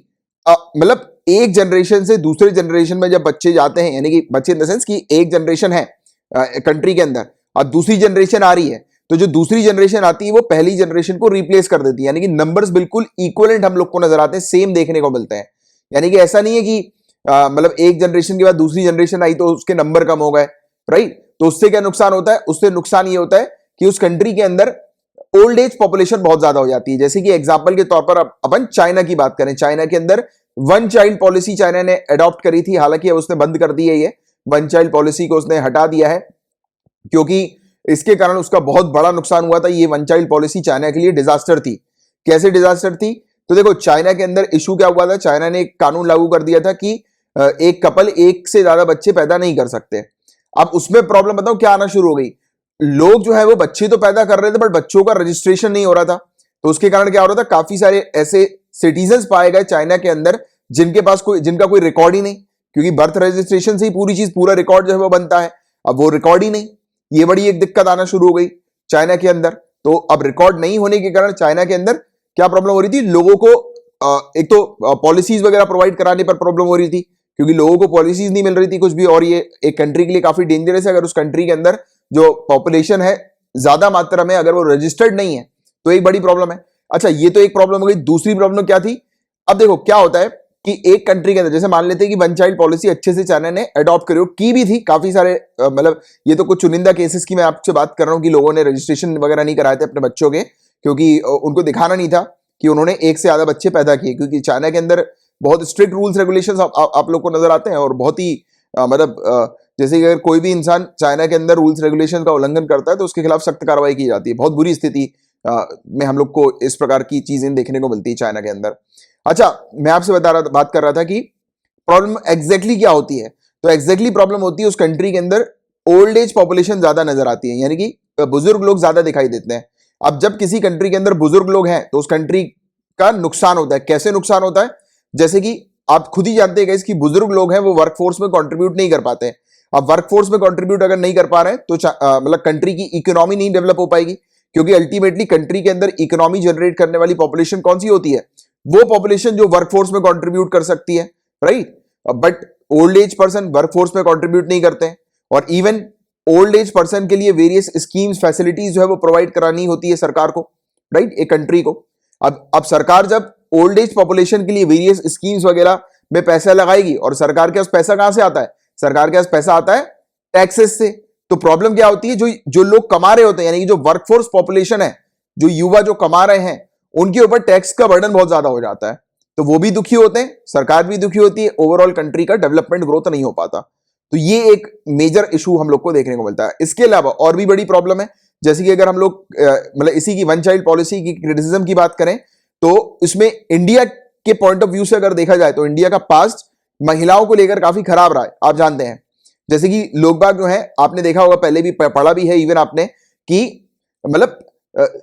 [SPEAKER 1] मतलब एक जनरेशन से दूसरे जनरेशन में जब बच्चे जाते हैं, यानी कि बच्चे इन द सेंस कि एक जनरेशन है कंट्री के अंदर और दूसरी जनरेशन आ रही है, तो जो दूसरी जनरेशन आती है वो पहली जनरेशन को रिप्लेस कर देती है। यानी कि नंबर्स बिल्कुल इक्वलेंट हम लोग को नजर आते हैं, सेम देखने को मिलते हैं। यानी कि ऐसा नहीं है कि मतलब एक जनरेशन के बाद दूसरी जनरेशन आई तो उसके नंबर कम हो गए, राइट। तो उससे क्या नुकसान होता है? उससे नुकसान ये होता है कि उस कंट्री के अंदर ओल्ड एज पॉपुलेशन बहुत ज्यादा हो जाती है। जैसे कि एग्जांपल के तौर पर अपन चाइना की बात करें, चाइना के अंदर 1 चाइल्ड पॉलिसी चाइना ने अडॉप्ट करी थी, हालांकि अब उसने बंद कर दी है। ये 1 चाइल्ड पॉलिसी को उसने हटा दिया है क्योंकि इसके कारण उसका बहुत बड़ा नुकसान हुआ था। ये 1 चाइल्ड पॉलिसी चाइना के लिए डिजास्टर थी। कैसे डिजास्टर थी? तो देखो चाइना के अंदर इशू क्या हुआ था, चाइना ने एक कानून लागू कर दिया था कि एक कपल एक से ज्यादा बच्चे पैदा नहीं कर सकते। अब उसमें प्रॉब्लम बताओ क्या आना शुरू हो गई। लोग जो है वो बच्चे तो पैदा कर रहे थे बट बच्चों का रजिस्ट्रेशन नहीं हो रहा था। तो उसके कारण क्या हो रहा था, काफी सारे ऐसे सिटीजन्स पाए गए चाइना के अंदर जिनका कोई रिकॉर्ड ही नहीं, क्योंकि बर्थ रजिस्ट्रेशन से ही पूरी चीज पूरा रिकॉर्ड जो है वो बनता है। अब वो रिकॉर्ड ही नहीं, ये बड़ी एक दिक्कत आना शुरू हो गई चाइना के अंदर। तो अब रिकॉर्ड नहीं होने के कारण चाइना के अंदर क्या प्रॉब्लम हो रही थी, लोगों को एक तो पॉलिसीज वगैरह प्रोवाइड कराने पर प्रॉब्लम हो रही थी, क्योंकि लोगों को पॉलिसीज नहीं मिल रही थी कुछ भी। और ये एक कंट्री के लिए काफी डेंजरस है, अगर उस कंट्री के अंदर जो पॉपुलेशन है ज्यादा मात्रा में अगर वो रजिस्टर्ड नहीं है तो एक बड़ी प्रॉब्लम है। अच्छा, ये तो एक प्रॉब्लम हो गई। दूसरी प्रॉब्लम क्या थी? अब देखो क्या होता है कि एक कंट्री के अंदर जैसे मान लेते हैं कि 1 चाइल्ड पॉलिसी अच्छे से चाइना ने अडॉप्ट की भी थी, काफी सारे मतलब ये तो कुछ चुनिंदा केसेस की मैं आपसे बात कर रहा हूं कि लोगों ने रजिस्ट्रेशन वगैरह नहीं कराए थे अपने बच्चों के, क्योंकि उनको दिखाना नहीं था कि उन्होंने एक से ज्यादा बच्चे पैदा किए। क्योंकि चाइना के अंदर बहुत स्ट्रिक्ट रूल्स रेगुलेशंस आप लोग को नजर आते हैं और बहुत ही मतलब जैसे कि अगर कोई भी इंसान चाइना के अंदर रूल्स रेगुलेशन का उल्लंघन करता है तो उसके खिलाफ सख्त कार्रवाई की जाती है। बहुत बुरी स्थिति में हम लोग को इस प्रकार की चीजें देखने को मिलती है चाइना के अंदर। अच्छा, मैं आपसे बात कर रहा था कि प्रॉब्लम एग्जैक्टली क्या होती है। तो एग्जैक्टली प्रॉब्लम होती है उस कंट्री के अंदर ओल्ड एज पॉपुलेशन ज्यादा नजर आती है, यानी कि बुजुर्ग लोग ज्यादा दिखाई देते हैं। अब जब किसी कंट्री के अंदर बुजुर्ग लोग हैं तो उस कंट्री का नुकसान होता है। कैसे नुकसान होता है? जैसे कि आप खुद ही जानते हैं कि बुजुर्ग लोग हैं वो वर्कफोर्स में कंट्रीब्यूट नहीं कर पाते हैं। अब वर्कफोर्स में कंट्रीब्यूट अगर नहीं कर पा रहे हैं तो मतलब कंट्री की इकोनॉमी नहीं डेवलप हो पाएगी, क्योंकि अल्टीमेटली कंट्री के अंदर इकोनॉमी जनरेट करने वाली पॉपुलेशन कौन सी होती है? वो पॉपुलेशन जो वर्कफोर्स में कंट्रीब्यूट कर सकती है, right. But old age person workforce में कंट्रीब्यूट नहीं करते हैं। और इवन ओल्ड एज पर्सन के लिए वेरियस स्कीम्स फैसिलिटीज जो है वो प्रोवाइड करानी होती है सरकार को, राइट, एक कंट्री को। अब सरकार जब ओल्ड एज पॉपुलेशन के लिए वेरियस स्कीम्स वगैरह में पैसा लगाएगी, और सरकार के पास पैसा कहां से आता है? सरकार के पास पैसा आता है टैक्सेस से। तो प्रॉब्लम क्या होती है, जो लोग कमा रहे होते हैं, यानी कि जो वर्कफोर्स पॉपुलेशन है, जो युवा जो कमा रहे हैं, उनके ऊपर टैक्स का बर्डन बहुत ज्यादा हो जाता है, तो वो भी दुखी होते हैं, सरकार भी दुखी होती है, ओवरऑल कंट्री का डेवलपमेंट ग्रोथ नहीं हो पाता। तो ये एक मेजर इशू हम लोग को देखने को मिलता है। इसके अलावा और भी बड़ी प्रॉब्लम है, जैसे कि अगर हम लोग मतलब इसी की वन चाइल्ड पॉलिसी की क्रिटिसिज्म की बात करें, तो इसमें इंडिया के पॉइंट ऑफ व्यू से अगर देखा जाए तो इंडिया का पास्ट महिलाओं को लेकर काफी खराब रहा है, आप जानते हैं। जैसे कि लोग बाग जो है, आपने देखा होगा, पहले भी पढ़ा भी है इवन आपने, कि मतलब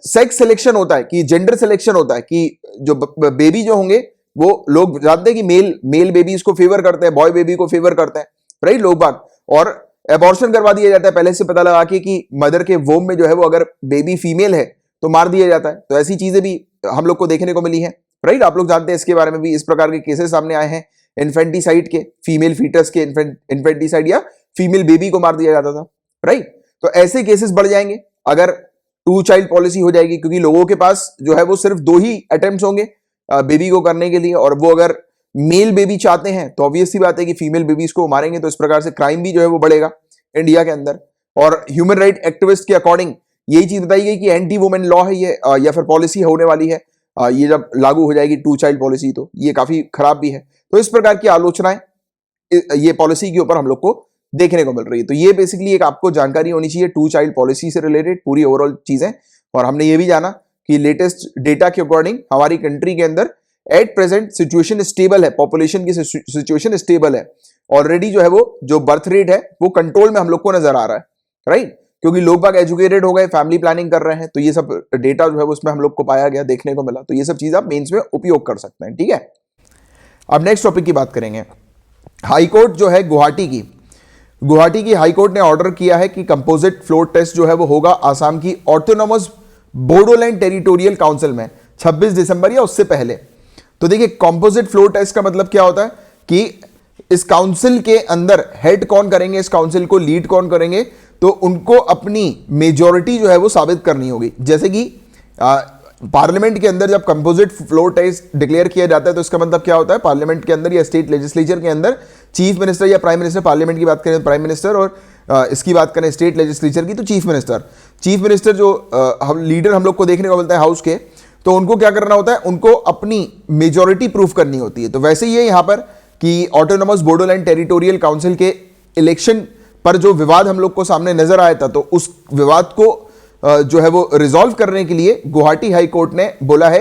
[SPEAKER 1] सेक्स सिलेक्शन होता है, कि जेंडर सिलेक्शन होता है, कि जो बेबी जो होंगे वो लोग जानते हैं कि मेल बेबी को फेवर करते हैं, बॉय बेबी को फेवर करते हैं, राइट, लोग बाग। और एबॉर्शन करवा दिया जाता है पहले से पता लगा के कि मदर के वोम में जो है वो अगर बेबी फीमेल है तो मार दिया जाता है। तो ऐसी चीजें भी हम लोग को देखने को मिली है, राइट। आप लोग जानते हैं इसके बारे में भी, इस प्रकार के केसेस सामने आए हैं इन्फेंटिसाइड के, फीमेल फीटस के इन्फेंटिसाइड या फीमेल बेबी को मार दिया जाता था, राइट। तो ऐसे केसेस बढ़ जाएंगे अगर टू चाइल्ड पॉलिसी हो जाएगी, क्योंकि लोगों के पास जो है वो सिर्फ 2 ही अटेम्प्ट्स होंगे बेबी को करने के लिए, और वो अगर मेल बेबी चाहते हैं तो ऑब्वियस सी बात है कि फीमेल बेबीज को मारेंगे। तो इस प्रकार से क्राइम भी जो है वो बढ़ेगा इंडिया के अंदर। और ह्यूमन राइट एक्टिविस्ट के अकॉर्डिंग यही चीज बताई गई कि एंटी वुमेन लॉ है ये, या फिर पॉलिसी होने वाली है ये जब लागू हो जाएगी टू चाइल्ड पॉलिसी, तो ये काफी खराब भी है। तो इस प्रकार की आलोचनाएं ये पॉलिसी के ऊपर हम लोग को देखने को मिल रही है। तो ये बेसिकली एक आपको जानकारी होनी चाहिए टू चाइल्ड पॉलिसी से रिलेटेड पूरी ओवरऑल चीजें। और हमने ये भी जाना कि लेटेस्ट डेटा के अकॉर्डिंग हमारी कंट्री के अंदर एट प्रेजेंट सिचुएशन स्टेबल है, पॉपुलेशन की सिचुएशन स्टेबल है ऑलरेडी, जो है वो जो बर्थ रेट है वो कंट्रोल में हम लोग को नजर आ रहा है, राइट, क्योंकि लोग बाग एजुकेटेड हो गए, फैमिली प्लानिंग कर रहे हैं। तो ये सब डेटा जो है उसमें हम लोग को पाया गया, देखने को मिला। तो ये सब चीज आप मेंस में उपयोग कर सकते हैं, ठीक है। अब नेक्स्ट टॉपिक की बात करेंगे। हाई कोर्ट जो है गुवाहाटी की हाई कोर्ट ने ऑर्डर किया है कि कंपोजिट फ्लोर टेस्ट जो है वो होगा आसाम की ऑटोनोमस बोडोलैंड टेरिटोरियल काउंसिल में 26 दिसंबर या उससे पहले। तो देखिए, कंपोजिट फ्लोर टेस्ट का मतलब क्या होता है कि इस काउंसिल के अंदर हेड कौन करेंगे, इस काउंसिल को लीड कौन करेंगे, तो उनको अपनी मेजॉरिटी जो है वो साबित करनी होगी। जैसे कि पार्लियामेंट के अंदर जब कंपोजिट फ्लोर टेस्ट डिक्लेयर किया जाता है तो इसका मतलब क्या होता है, पार्लियामेंट के अंदर या स्टेट लेजिस्लेचर के अंदर चीफ मिनिस्टर या प्राइम मिनिस्टर, पार्लियामेंट की बात करें तो प्राइम मिनिस्टर, और इसकी बात करें स्टेट लेजिस्लेचर की तो चीफ मिनिस्टर जो हम लीडर हम लोग को देखने को मिलता है हाउस के, तो उनको क्या करना होता है, उनको अपनी मेजॉरिटी प्रूफ करनी होती है। तो वैसे ही है यहां पर कि ऑटोनोमस बोडोलैंड टेरिटोरियल काउंसिल के इलेक्शन पर जो विवाद हम लोग को सामने नजर आया था, तो उस विवाद को जो है वो रिजॉल्व करने के लिए गुवाहाटी हाई कोर्ट ने बोला है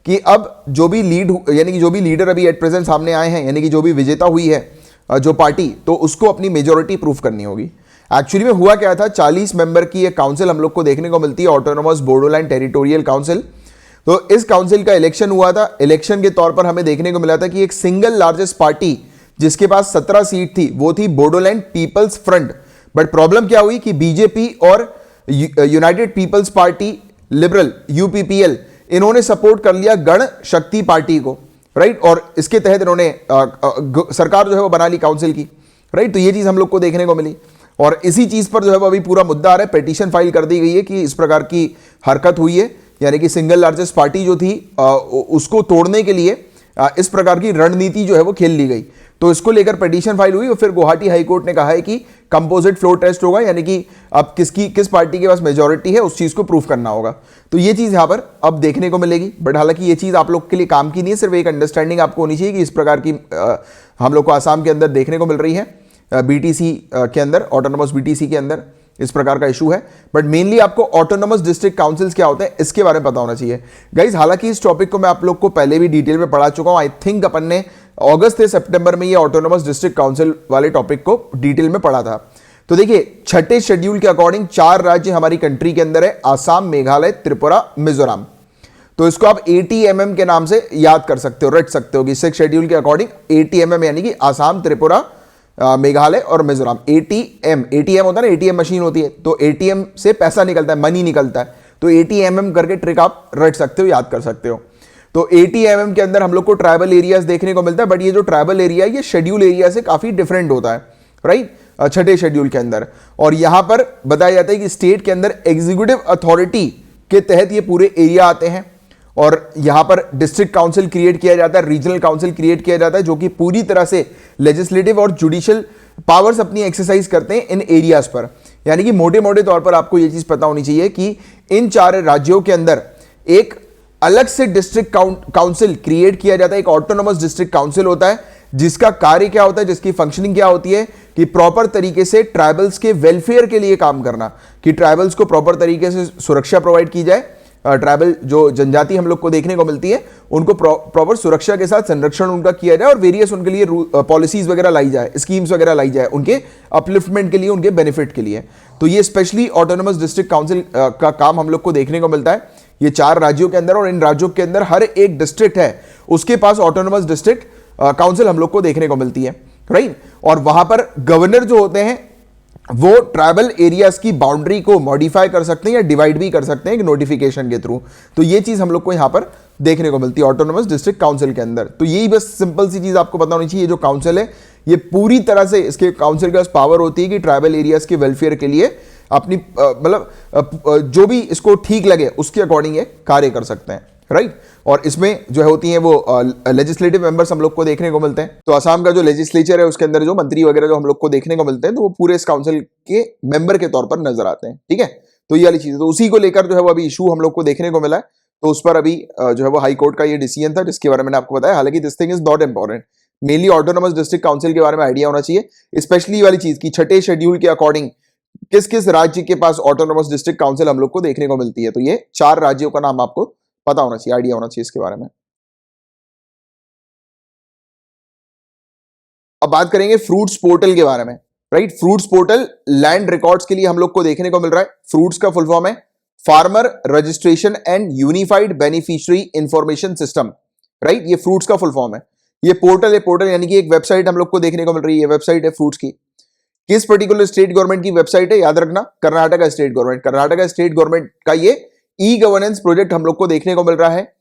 [SPEAKER 1] कि अब जो भी यानी कि जो भी लीडर अभी एट प्रेजेंट सामने आए हैं, यानी कि जो भी विजेता हुई है जो पार्टी, तो उसको अपनी मेजॉरिटी प्रूफ करनी होगी। एक्चुअली में हुआ क्या था, 40 मेंबर की एक काउंसिल हम लोग को देखने को मिलती है, ऑटोनोमस बोडोलैंड टेरिटोरियल काउंसिल। तो इस काउंसिल का इलेक्शन हुआ था। इलेक्शन के तौर पर हमें देखने को मिला था कि एक सिंगल लार्जेस्ट पार्टी जिसके पास 17 सीट थी वो थी Bodoland People's Front. But problem क्या हुई कि बीजेपी और United People's Party Liberal UPPL, इन्होंने सपोर्ट कर लिया गण शक्ति पार्टी को, राइट, और इसके तहत इन्होंने सरकार जो है वो बना ली काउंसिल की, राइट। तो ये चीज हम लोग को देखने को मिली और इसी चीज पर जो है वो अभी पूरा मुद्दा आ रहा है। पिटीशन फाइल कर दी गई है कि इस प्रकार की हरकत हुई है, यानी कि सिंगल लार्जेस्ट पार्टी जो थी उसको तोड़ने के लिए इस प्रकार की रणनीति जो है वो खेल ली गई। तो इसको लेकर पिटीशन फाइल हुई और फिर गुवाहाटी हाई कोर्ट ने कहा है कि कंपोजिट फ्लोर टेस्ट होगा, यानी कि अब किस पार्टी के पास मेजॉरिटी है उस चीज को प्रूफ करना होगा। तो ये चीज यहां पर अब देखने को मिलेगी। बट हालांकि ये चीज आप लोग के लिए काम की नहीं है, सिर्फ एक अंडरस्टैंडिंग आपको होनी चाहिए कि इस प्रकार की हम लोग को आसाम के अंदर देखने को मिल रही है। बीटीसी के अंदर, ऑटोनोमस बीटीसी के अंदर इस प्रकार का इशू है। बट मेनली आपको ऑटोनोमस डिस्ट्रिक्ट काउंसिल्स क्या होते हैं इसके बारे में पता होना चाहिए गाइज। हालांकि इस टॉपिक को मैं आप लोग को पहले भी डिटेल में पढ़ा चुका हूं। आई थिंक अपन ने अगस्त से सितंबर में ये ऑटोनोमस डिस्ट्रिक्ट काउंसिल वाले टॉपिक को डिटेल में पढ़ा था। तो देखिए, छठे शेड्यूल के अकॉर्डिंग 4 राज्य हमारी कंट्री के अंदर है, आसाम, मेघालय, त्रिपुरा, मिजोरम। तो इसको आप ATMM के नाम से याद कर सकते हो, रट सकते हो कि 6 शेड्यूल के अकॉर्डिंग ATMM यानी कि आसाम, त्रिपुरा, मेघालय और मिजोरम। ATM होता है ना, ATM मशीन होती है, तो ATM से पैसा निकलता है, मनी निकलता है, तो ATMM करके ट्रिक आप रट सकते हो, याद कर सकते हो। तो ATMM के अंदर हम लोग को ट्राइबल एरियाज देखने को मिलता है। बट ये जो ट्राइबल एरिया है ये शेड्यूल एरिया से काफी डिफरेंट होता है, राइट, छठे शेड्यूल के अंदर। और यहां पर बताया जाता है कि स्टेट के अंदर एग्जीक्यूटिव अथॉरिटी के तहत ये पूरे एरिया आते हैं और यहां पर डिस्ट्रिक्ट काउंसिल क्रिएट किया जाता है, रीजनल काउंसिल क्रिएट किया जाता है, जो कि पूरी तरह से लेजिस्लेटिव और जुडिशियल पावर्स अपनी एक्सरसाइज करते हैं इन एरियाज पर। यानी कि मोटे मोटे तौर पर आपको यह चीज पता होनी चाहिए कि इन 4 राज्यों के अंदर एक अलग से डिस्ट्रिक्ट काउंसिल क्रिएट किया जाता है, एक ऑटोनोमस डिस्ट्रिक्ट काउंसिल होता है जिसका कार्य क्या होता है, जिसकी फंक्शनिंग क्या होती है कि प्रॉपर तरीके से ट्राइबल्स के वेलफेयर के लिए काम करना, कि ट्राइबल्स को प्रॉपर तरीके से सुरक्षा प्रोवाइड की जाए। ट्राइबल जो जनजाति हम लोग को देखने को मिलती है उनको प्रॉपर सुरक्षा के साथ संरक्षण उनका किया जाए और वेरियस उनके लिए पॉलिसीज वगैरह लाई जाए, स्कीम्स वगैरह लाई जाए उनके अपलिफ्टमेंट के लिए, उनके बेनिफिट के लिए। तो ये स्पेशली ऑटोनोमस डिस्ट्रिक्ट काउंसिल का काम हम लोग को देखने को मिलता है ये 4 राज्यों के अंदर, और इन राज्यों के अंदर हर एक डिस्ट्रिक्ट है उसके पास ऑटोनोमस डिस्ट्रिक्ट काउंसिल हम लोग को देखने को मिलती है, राइट। और वहां पर गवर्नर जो होते हैं वो ट्राइबल एरियाज की बाउंड्री को मॉडिफाई कर सकते हैं या डिवाइड भी कर सकते हैं एक नोटिफिकेशन के थ्रू। तो ये चीज हम लोग को यहां पर देखने को मिलती है ऑटोनोमस डिस्ट्रिक्ट काउंसिल के अंदर। तो यही बस सिंपल सी चीज आपको पता होनी चाहिए, जो काउंसिल है ये पूरी तरह से, इसके काउंसिल के पास पावर होती है कि ट्राइबल एरियाज के वेलफेयर के लिए अपनी मतलब जो भी इसको ठीक लगे उसके अकॉर्डिंग ये कार्य कर सकते हैं, राइट। और इसमें जो होती हैं वो लेजिस्लेटिव मेंबर्स हम लोग को देखने को मिलते हैं। तो असम का जो लेजिस्लेचर है उसके अंदर जो मंत्री वगैरह जो हम लोग को देखने को मिलते हैं तो वो पूरे इस काउंसिल के मेंबर के तौर पर नजर आते हैं, ठीक है। तो ये वाली चीज है, तो उसी को लेकर जो है वो अभी इशू हम लोग को देखने को मिला है। तो उस पर अभी जो है वो हाई कोर्ट का ये डिसीजन था जिसके बारे में मैंने आपको बताया। हालांकि this thing is not important, mainly autonomous district council के बारे में आइडिया होना चाहिए, स्पेशली वाली चीज की 6ठे शेड्यूल के अकॉर्डिंग किस किस राज्य के पास ऑटोनोमस डिस्ट्रिक्ट काउंसिल हम लोग को देखने को मिलती है। तो ये 4 राज्यों का नाम आपको पता होना चाहिए, आइडिया होना चाहिए इसके बारे में। अब बात करेंगे फ्रूट्स पोर्टल के बारे में, right. Fruits portal land records के लिए हम लोग को देखने को मिल रहा है। फ्रूट्स का फुल फॉर्म है farmer registration and unified beneficiary information system, right. ये फ्रूट्स का फुल फॉर्म है। ये पोर्टल है, पोर्टल यानी कि एक वेबसाइट हम लोग को देखने को मिल रही है। ये वेबसाइट है फ्रूट्स की। किस पर्टिकुलर स्टेट गवर्नमेंट की वेबसाइट है, याद रखना Karnataka state government. Karnataka state government का ये ई गवर्नेंस प्रोजेक्ट हम लोग को देखने को मिल रहा है।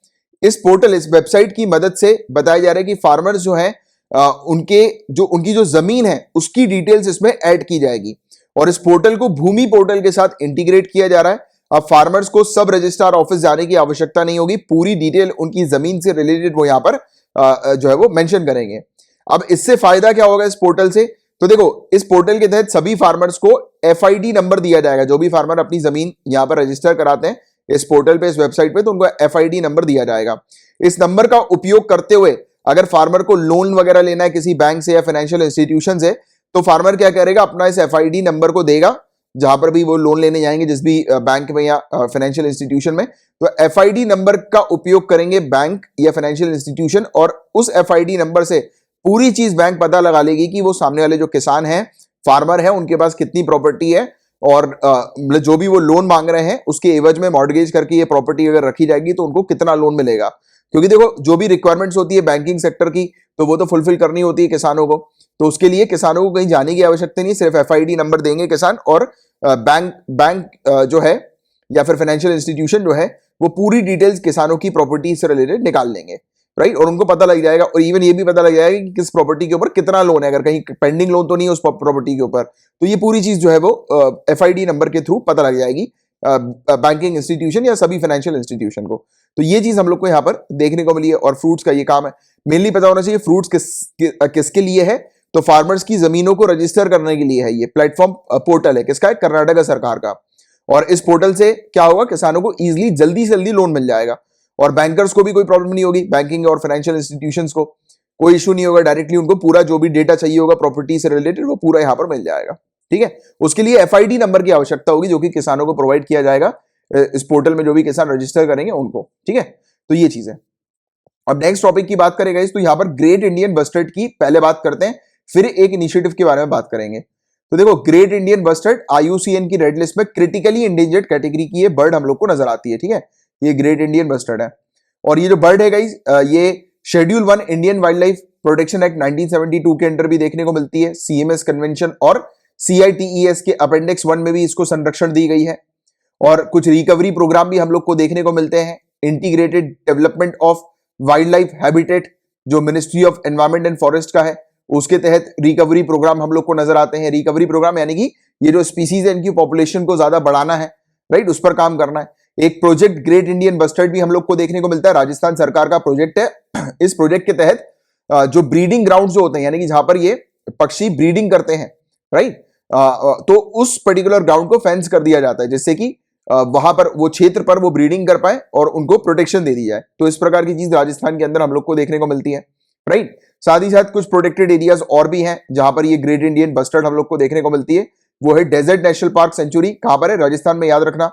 [SPEAKER 1] इस पोर्टल, इस वेबसाइट की मदद से बताया जा रहा है कि फार्मर्स जो हैं उनकी जो जमीन है उसकी डिटेल्स इसमें ऐड की जाएगी और इस पोर्टल को भूमि पोर्टल के साथ इंटीग्रेट किया जा रहा है। अब फार्मर्स को सब रजिस्ट्रार ऑफिस जाने की आवश्यकता नहीं होगी, पूरी डिटेल उनकी जमीन से रिलेटेड वो यहां पर जो है वो मेंशन करेंगे। अब इससे फायदा क्या होगा इस पोर्टल से, तो देखो इस पोर्टल के तहत सभी फार्मर्स को एफआईडी नंबर दिया जाएगा। जो भी फार्मर अपनी जमीन यहां पर रजिस्टर कराते हैं इस पोर्टल पे, इस वेबसाइट पे, तो उनको एफआईडी नंबर दिया जाएगा। इस नंबर का उपयोग करते हुए अगर फार्मर को लोन वगैरह लेना है किसी बैंक से या फाइनेंशियल इंस्टीट्यूशन से, तो फार्मर क्या करेगा, अपना इस एफआईडी नंबर को देगा जहां पर भी वो लोन लेने जाएंगे, जिस भी बैंक में या फाइनेंशियल इंस्टीट्यूशन में। तो एफआईडी नंबर का उपयोग करेंगे बैंक या फाइनेंशियल इंस्टीट्यूशन, और उस एफआईडी नंबर से पूरी चीज बैंक पता लगा लेगी कि वो सामने वाले जो किसान हैं, फार्मर है, उनके पास कितनी प्रॉपर्टी है, और जो भी वो लोन मांग रहे हैं उसके एवज में मॉर्गेज करके ये प्रॉपर्टी अगर रखी जाएगी तो उनको कितना लोन मिलेगा। क्योंकि देखो जो भी रिक्वायरमेंट्स होती है बैंकिंग सेक्टर की तो वो तो फुलफिल करनी होती है किसानों को, तो उसके लिए किसानों को कहीं जाने की आवश्यकता नहीं, सिर्फ एफआईडी नंबर देंगे किसान और बैंक जो है या फिर फाइनेंशियल इंस्टीट्यूशन जो है वो पूरी डिटेल्स किसानों की प्रॉपर्टी से रिलेटेड निकाल लेंगे, राइट। और उनको पता लग जाएगा, और इवन ये भी पता लग जाएगा कि किस प्रॉपर्टी के ऊपर कितना लोन है, अगर कहीं पेंडिंग लोन तो नहीं है उस प्रॉपर्टी के ऊपर, तो ये पूरी चीज जो है वो एफआईडी नंबर के थ्रू पता लग जाएगी बैंकिंग इंस्टीट्यूशन या सभी फाइनेंशियल इंस्टीट्यूशन को। तो ये चीज हम लोग को यहाँ पर देखने को मिली है, और फ्रूट्स का ये काम है। मेनली पता होना चाहिए फ्रूट्स किसके लिए है, तो फार्मर्स की जमीनों को रजिस्टर करने के लिए है। ये प्लेटफॉर्म पोर्टल है, किसका है, कर्नाटका सरकार का। और इस पोर्टल से क्या होगा, किसानों को इजिली जल्दी से जल्दी लोन मिल जाएगा, और बैंकर्स को भी कोई प्रॉब्लम नहीं होगी, बैंकिंग और फाइनेंशियल इंस्टीट्यूशंस को कोई इशू नहीं होगा। डायरेक्टली उनको पूरा जो भी डेटा चाहिए होगा प्रॉपर्टी से रिलेटेड वो पूरा यहां पर मिल जाएगा, ठीक है। उसके लिए एफआईडी नंबर की आवश्यकता होगी जो कि किसानों को प्रोवाइड किया जाएगा इस पोर्टल में, जो भी किसान रजिस्टर करेंगे उनको, ठीक है। तो ये चीज है। अब नेक्स्ट टॉपिक की बात करेगा तो यहां पर ग्रेट इंडियन बस्टर्ड की पहले बात करते हैं, फिर एक इनिशिएटिव के बारे में बात करेंगे। तो देखो ग्रेट इंडियन बस्टर्ड आईयूसीएन की रेड लिस्ट में क्रिटिकली इंडेंजर्ड कैटेगरी की ये बर्ड हम लोग को नजर आती है, ठीक है। ये ग्रेट इंडियन बस्टर्ड है, और ये जो बर्ड है गाइस ये schedule 1 Indian wild life protection act 1972 के अंडर भी देखने को मिलती है। सीएमएस कन्वेंशन और सीआईटीईएस के अपेंडिक्स 1 में भी इसको संरक्षण दी गई है, और कुछ रिकवरी प्रोग्राम भी हम लोग को देखने को मिलते हैं। Integrated development of wildlife habitat जो ministry of environment and forest का है, उसके तहत रिकवरी प्रोग्राम हम लोग को नजर आते हैं। रिकवरी प्रोग्राम यानी कि ये जो स्पीसीज है इनकी पॉपुलेशन को ज्यादा बढ़ाना है, राइट, उस पर काम करना है। एक प्रोजेक्ट ग्रेट इंडियन बस्टर्ड भी हम लोग को देखने को मिलता है, राजस्थान सरकार का प्रोजेक्ट है। इस प्रोजेक्ट के तहत जो ब्रीडिंग ग्राउंड जो होते हैं, यानी कि जहां पर ये पक्षी ब्रीडिंग करते हैं, राइट, तो उस पर्टिकुलर ग्राउंड को फेंस कर दिया जाता है, जिससे कि वहां पर वो क्षेत्र पर वो ब्रीडिंग कर पाए और उनको प्रोटेक्शन दे दी जाए। तो इस प्रकार की चीज राजस्थान के अंदर हम लोग को देखने को मिलती है, राइट। साथ ही साथ कुछ प्रोटेक्टेड एरियाज और भी हैं जहां पर ये ग्रेट इंडियन बस्टर्ड हम लोग को देखने को मिलती है। वो है डेजर्ट नेशनल पार्क सेंचुरी, कहां पर है? राजस्थान में, याद रखना।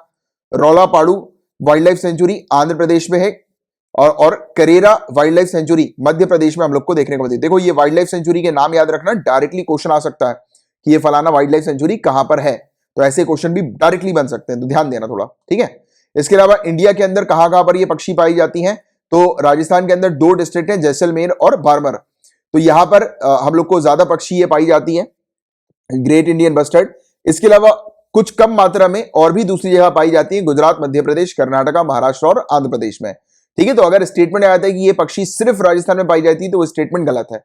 [SPEAKER 1] रौलापाड़ू wild life sanctuary Andhra Pradesh में है, और Karera wild life sanctuary Madhya Pradesh में हम लोग को देखने को मिलती है। देखो, ये वाइल्ड लाइफ सेंचुरी के नाम याद रखना, डायरेक्टली क्वेश्चन आ सकता है कि ये फलाना वाइल्ड लाइफ सेंचुरी कहां पर है, तो ऐसे क्वेश्चन भी डायरेक्टली बन सकते हैं, तो ध्यान देना थोड़ा, ठीक है। इसके अलावा इंडिया के अंदर कहां कहां पर ये पक्षी पाई जाती हैं? तो राजस्थान के अंदर 2 डिस्ट्रिक्ट हैं, जैसलमेर और बारमर। तो यहां पर हम लोग को ज्यादा पक्षी ये पाई जाती हैं, ग्रेट इंडियन बस्टर्ड। इसके अलावा कुछ कम मात्रा में और भी दूसरी जगह पाई जाती है, गुजरात, मध्य प्रदेश, कर्नाटका, महाराष्ट्र और आंध्र प्रदेश में, ठीक है। तो अगर स्टेटमेंट आता है कि ये पक्षी सिर्फ राजस्थान में पाई जाती है, तो वो स्टेटमेंट गलत है।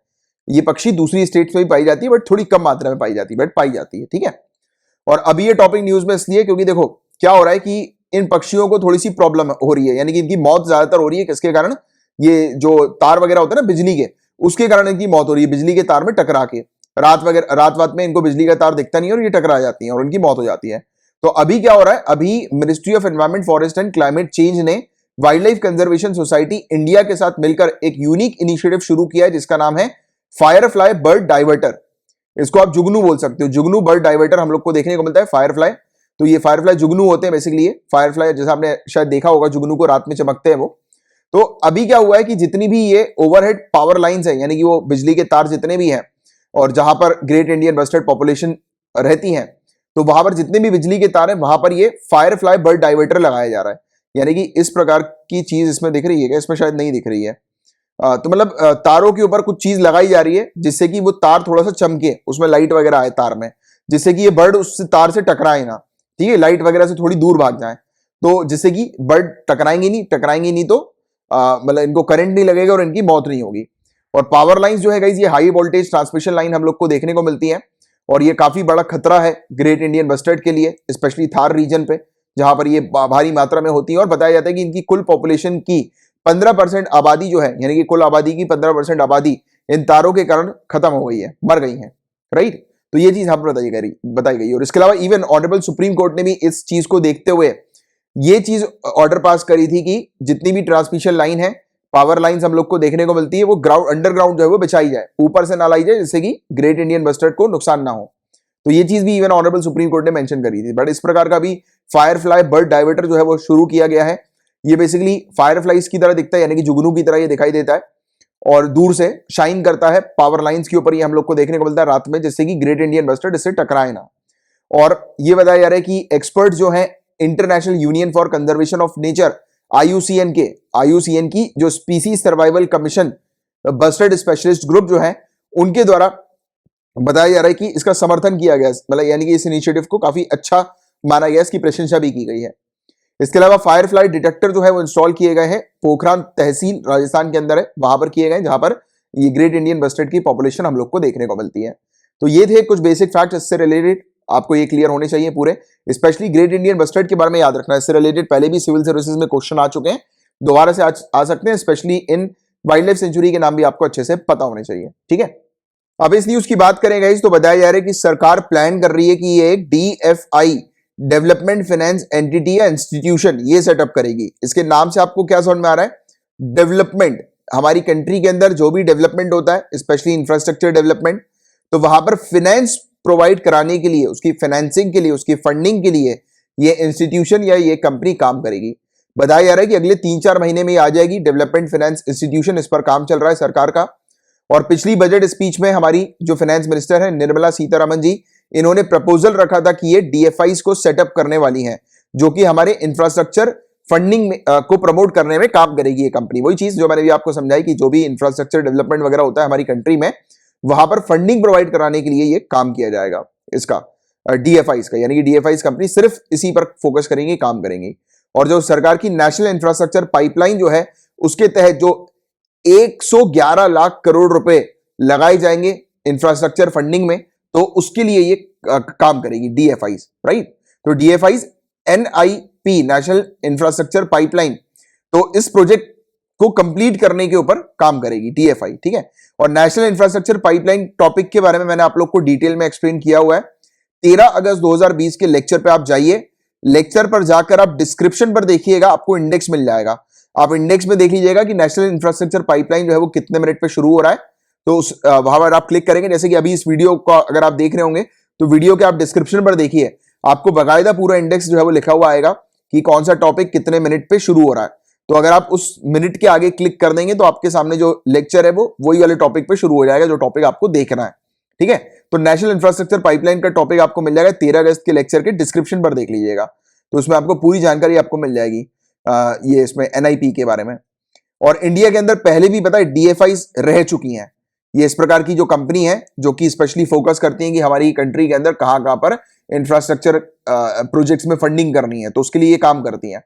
[SPEAKER 1] ये पक्षी दूसरी स्टेट्स में भी पाई जाती है, बट थोड़ी कम मात्रा में पाई जाती है, बट पाई जाती है, ठीक है। और अभी ये टॉपिक न्यूज में इसलिए क्योंकि देखो क्या हो रहा है कि इन पक्षियों को थोड़ी सी प्रॉब्लम हो रही है, यानी कि इनकी मौत ज्यादातर हो रही है। किसके कारण? ये जो तार वगैरह होता है ना बिजली के, उसके कारण इनकी मौत हो रही है, बिजली के तार में टकरा के। रात में इनको बिजली का तार दिखता नहीं है और ये टकरा जाती है और इनकी मौत हो जाती है। तो अभी क्या हो रहा है? अभी ministry of environment, forest and climate change ने wildlife conservation society India के साथ मिलकर एक यूनिक इनिशिएटिव शुरू किया है, जिसका नाम है फायरफ्लाई बर्ड डाइवर्टर। इसको आप जुगनू बोल सकते हो, जुगनू बर्ड डाइवर्टर हम लोग को देखने को मिलता है, फायरफ्लाई। तो ये फायरफ्लाई जुगनू होते हैं बेसिकली, ये फायरफ्लाई जैसा आपने शायद देखा होगा, जुगनू को रात में चमकते हैं वो। तो अभी क्या हुआ है कि जितनी भी ये ओवरहेड पावर लाइंस है, यानी कि वो बिजली के तार जितने भी हैं, और जहां पर ग्रेट इंडियन बस्टर्ड पॉपुलेशन रहती है, तो वहां पर जितने भी बिजली के तार हैं वहां पर ये फायरफ्लाई बर्ड डाइवर्टर लगाया जा रहा है। यानी कि इस प्रकार की चीज इसमें दिख रही है क्या? इसमें शायद नहीं दिख रही है। तो मतलब तारों के ऊपर कुछ चीज लगाई जा रही है जिससे कि वो तार थोड़ा सा चमके, उसमें लाइट वगैरह आए तार में, जिससे कि ये बर्ड उस तार से टकराए ना, ठीक है, लाइट वगैरह से थोड़ी दूर भाग जाए, तो जिससे कि बर्ड टकराएंगे नहीं तो मतलब इनको करंट नहीं लगेगा और इनकी मौत नहीं होगी। और पावर लाइंस जो है गाइस, ये हाई वोल्टेज ट्रांसमिशन लाइन हम लोग को देखने को मिलती है, और ये काफी बड़ा खतरा है ग्रेट इंडियन बस्टर्ड के लिए, स्पेशली थार रीजन पे जहां पर ये भारी मात्रा में होती है। और बताया जाता है कि इनकी कुल पॉपुलेशन की 15% आबादी जो है, यानी कि कुल आबादी की 15% आबादी इन तारों के कारण खत्म हो गई है, मर गई है, राइट। तो ये चीज हम बताई गई। और इसके अलावा इवन ऑनरेबल सुप्रीम कोर्ट ने भी इस चीज को देखते हुए ये चीज ऑर्डर पास करी थी कि जितनी भी ट्रांसमिशन लाइन है, पावर लाइंस हम लोग को देखने को मिलती है, वो अंडरग्राउंड जो है वो बिछाई जाए, ऊपर से ना लाई जाए, जिससे कि ग्रेट इंडियन बस्टर्ड को नुकसान ना हो। तो ये चीज भी इवन ऑनरेबल सुप्रीम कोर्ट ने मेंशन करी थी। बट इस प्रकार का भी फायरफ्लाई बर्ड डाइवर्टर जो है वो शुरू किया गया है। ये बेसिकली फायरफ्लाइज की तरह दिखता है, यानी कि जुगनू की तरह ये दिखाई देता है, और दूर से शाइन करता है पावर लाइंस के ऊपर, ये हम लोग को देखने को मिलता है रात में, जिससे कि ग्रेट इंडियन बस्टर्ड इससे टकराए ना। और ये बताया जा रहा है कि एक्सपर्ट जो है international union for conservation of nature, IUCN की जो species survival commission bustard specialist group जो है, उनके द्वारा बताया जा रहा है कि इसका समर्थन किया गया, मतलब यानी कि इस इनिशिएटिव को काफी अच्छा माना गया, इसकी प्रशंसा भी की गई है। इसके अलावा फायरफ्लाई डिटेक्टर जो है वो इंस्टॉल किए गए हैं, पोखरान तहसील राजस्थान के अंदर है, वहां पर किए गए, जहां पर ये ग्रेट इंडियन बस्टर्ड की पॉपुलेशन हम लोग को देखने को मिलती है। तो ये थे कुछ बेसिक फैक्ट्स इससे रिलेटेड, आपको ये क्लियर होने चाहिए पूरे, स्पेशली ग्रेट इंडियन बस्टर्ड के बारे में याद रखना। इससे रिलेटेड पहले भी सिविल सर्विसेज में क्वेश्चन आ चुके हैं, दोबारा से आ सकते हैं, specially in wild life sanctuary के नाम भी आपको अच्छे से पता होने चाहिए, ठीक है। अब इस न्यूज की बात करें गाइस, तो बताया जा रहा है कि सरकार प्लान कर रही है कि ये एक डीएफआई डेवलपमेंट फाइनेंस एंटिटी या इंस्टीट्यूशन ये सेटअप करेगी। इसके नाम से आपको क्या समझ में आ रहा है? डेवलपमेंट। हमारी कंट्री के अंदर जो भी डेवलपमेंट होता है, स्पेशली इंफ्रास्ट्रक्चर डेवलपमेंट, तो वहां पर फाइनेंस प्रोवाइड कराने के लिए, उसकी फाइनेंसिंग के लिए, उसकी फंडिंग के लिए ये इंस्टीट्यूशन या ये कंपनी काम करेगी। बताया जा रहा है कि अगले 3-4 महीने में ही आ जाएगी डेवलपमेंट फाइनेंस इंस्टीट्यूशन, इस पर काम चल रहा है सरकार का। और पिछली बजट स्पीच में हमारी जो फाइनेंस मिनिस्टर है निर्मला सीतारमण जी, इन्होंने प्रपोजल रखा था कि ये डीएफआईज को सेटअप करने वाली हैं, जो कि हमारे इंफ्रास्ट्रक्चर फंडिंग को प्रमोट करने में काम करेगी ये कंपनी। वही चीज जो मैंने भी आपको समझाई कि जो भी इंफ्रास्ट्रक्चर डेवलपमेंट वगैरह होता है हमारी कंट्री में, वहां पर फंडिंग प्रोवाइड कराने के लिए ये काम किया जाएगा इसका, डीएफआईज का। यानी कि डीएफआईज कंपनी सिर्फ इसी पर फोकस करेंगी, काम करेंगी। और जो सरकार की नेशनल इंफ्रास्ट्रक्चर पाइपलाइन जो है, उसके तहत जो 111 लाख करोड़ रुपए लगाए जाएंगे इंफ्रास्ट्रक्चर फंडिंग में, तो उसके लिए ये काम करेगी डीएफआईज, राइट। तो डीएफआईज एनआईपी, नेशनल इंफ्रास्ट्रक्चर पाइपलाइन, तो इस प्रोजेक्ट को कंप्लीट करने के ऊपर काम करेगी डीएफआई, ठीक है। और नेशनल इंफ्रास्ट्रक्चर पाइपलाइन टॉपिक के बारे में मैंने आप लोग को डिटेल में एक्सप्लेन किया हुआ है। 13 अगस्त 2020 के लेक्चर पे आप जाइए, लेक्चर पर जाकर आप डिस्क्रिप्शन पर देखिएगा, आपको इंडेक्स मिल जाएगा। आप इंडेक्स में देख लीजिएगा कि नेशनल इंफ्रास्ट्रक्चर पाइपलाइन जो है वो कितने मिनट पे शुरू हो रहा है। तो उस वहां पर आप क्लिक करेंगे, जैसे कि अभी इस वीडियो को अगर आप देख रहे होंगे तो वीडियो के आप डिस्क्रिप्शन पर देखिए, आपको बाकायदा पूरा इंडेक्स जो है वो लिखा हुआ आएगा कि कौन सा टॉपिक कितने मिनट पे शुरू हो रहा है। तो अगर आप उस मिनट के आगे क्लिक कर देंगे तो आपके सामने जो लेक्चर है वो वही वाले टॉपिक पे शुरू हो जाएगा जो टॉपिक आपको देखना है। ठीक है, तो नेशनल इंफ्रास्ट्रक्चर पाइपलाइन का टॉपिक आपको मिल जाएगा 13 अगस्त के लेक्चर के डिस्क्रिप्शन पर देख लीजिएगा। तो उसमें आपको पूरी जानकारी आपको मिल जाएगी ये इसमें एनआईपी के बारे में। और इंडिया के अंदर पहले भी पता है डीएफआईज रह चुकी हैं। ये इस प्रकार की जो कंपनी है जो कि स्पेशली फोकस करती है कि हमारी कंट्री के अंदर कहां कहां पर इंफ्रास्ट्रक्चर प्रोजेक्ट्स में फंडिंग करनी है, तो उसके लिए ये काम करती हैं।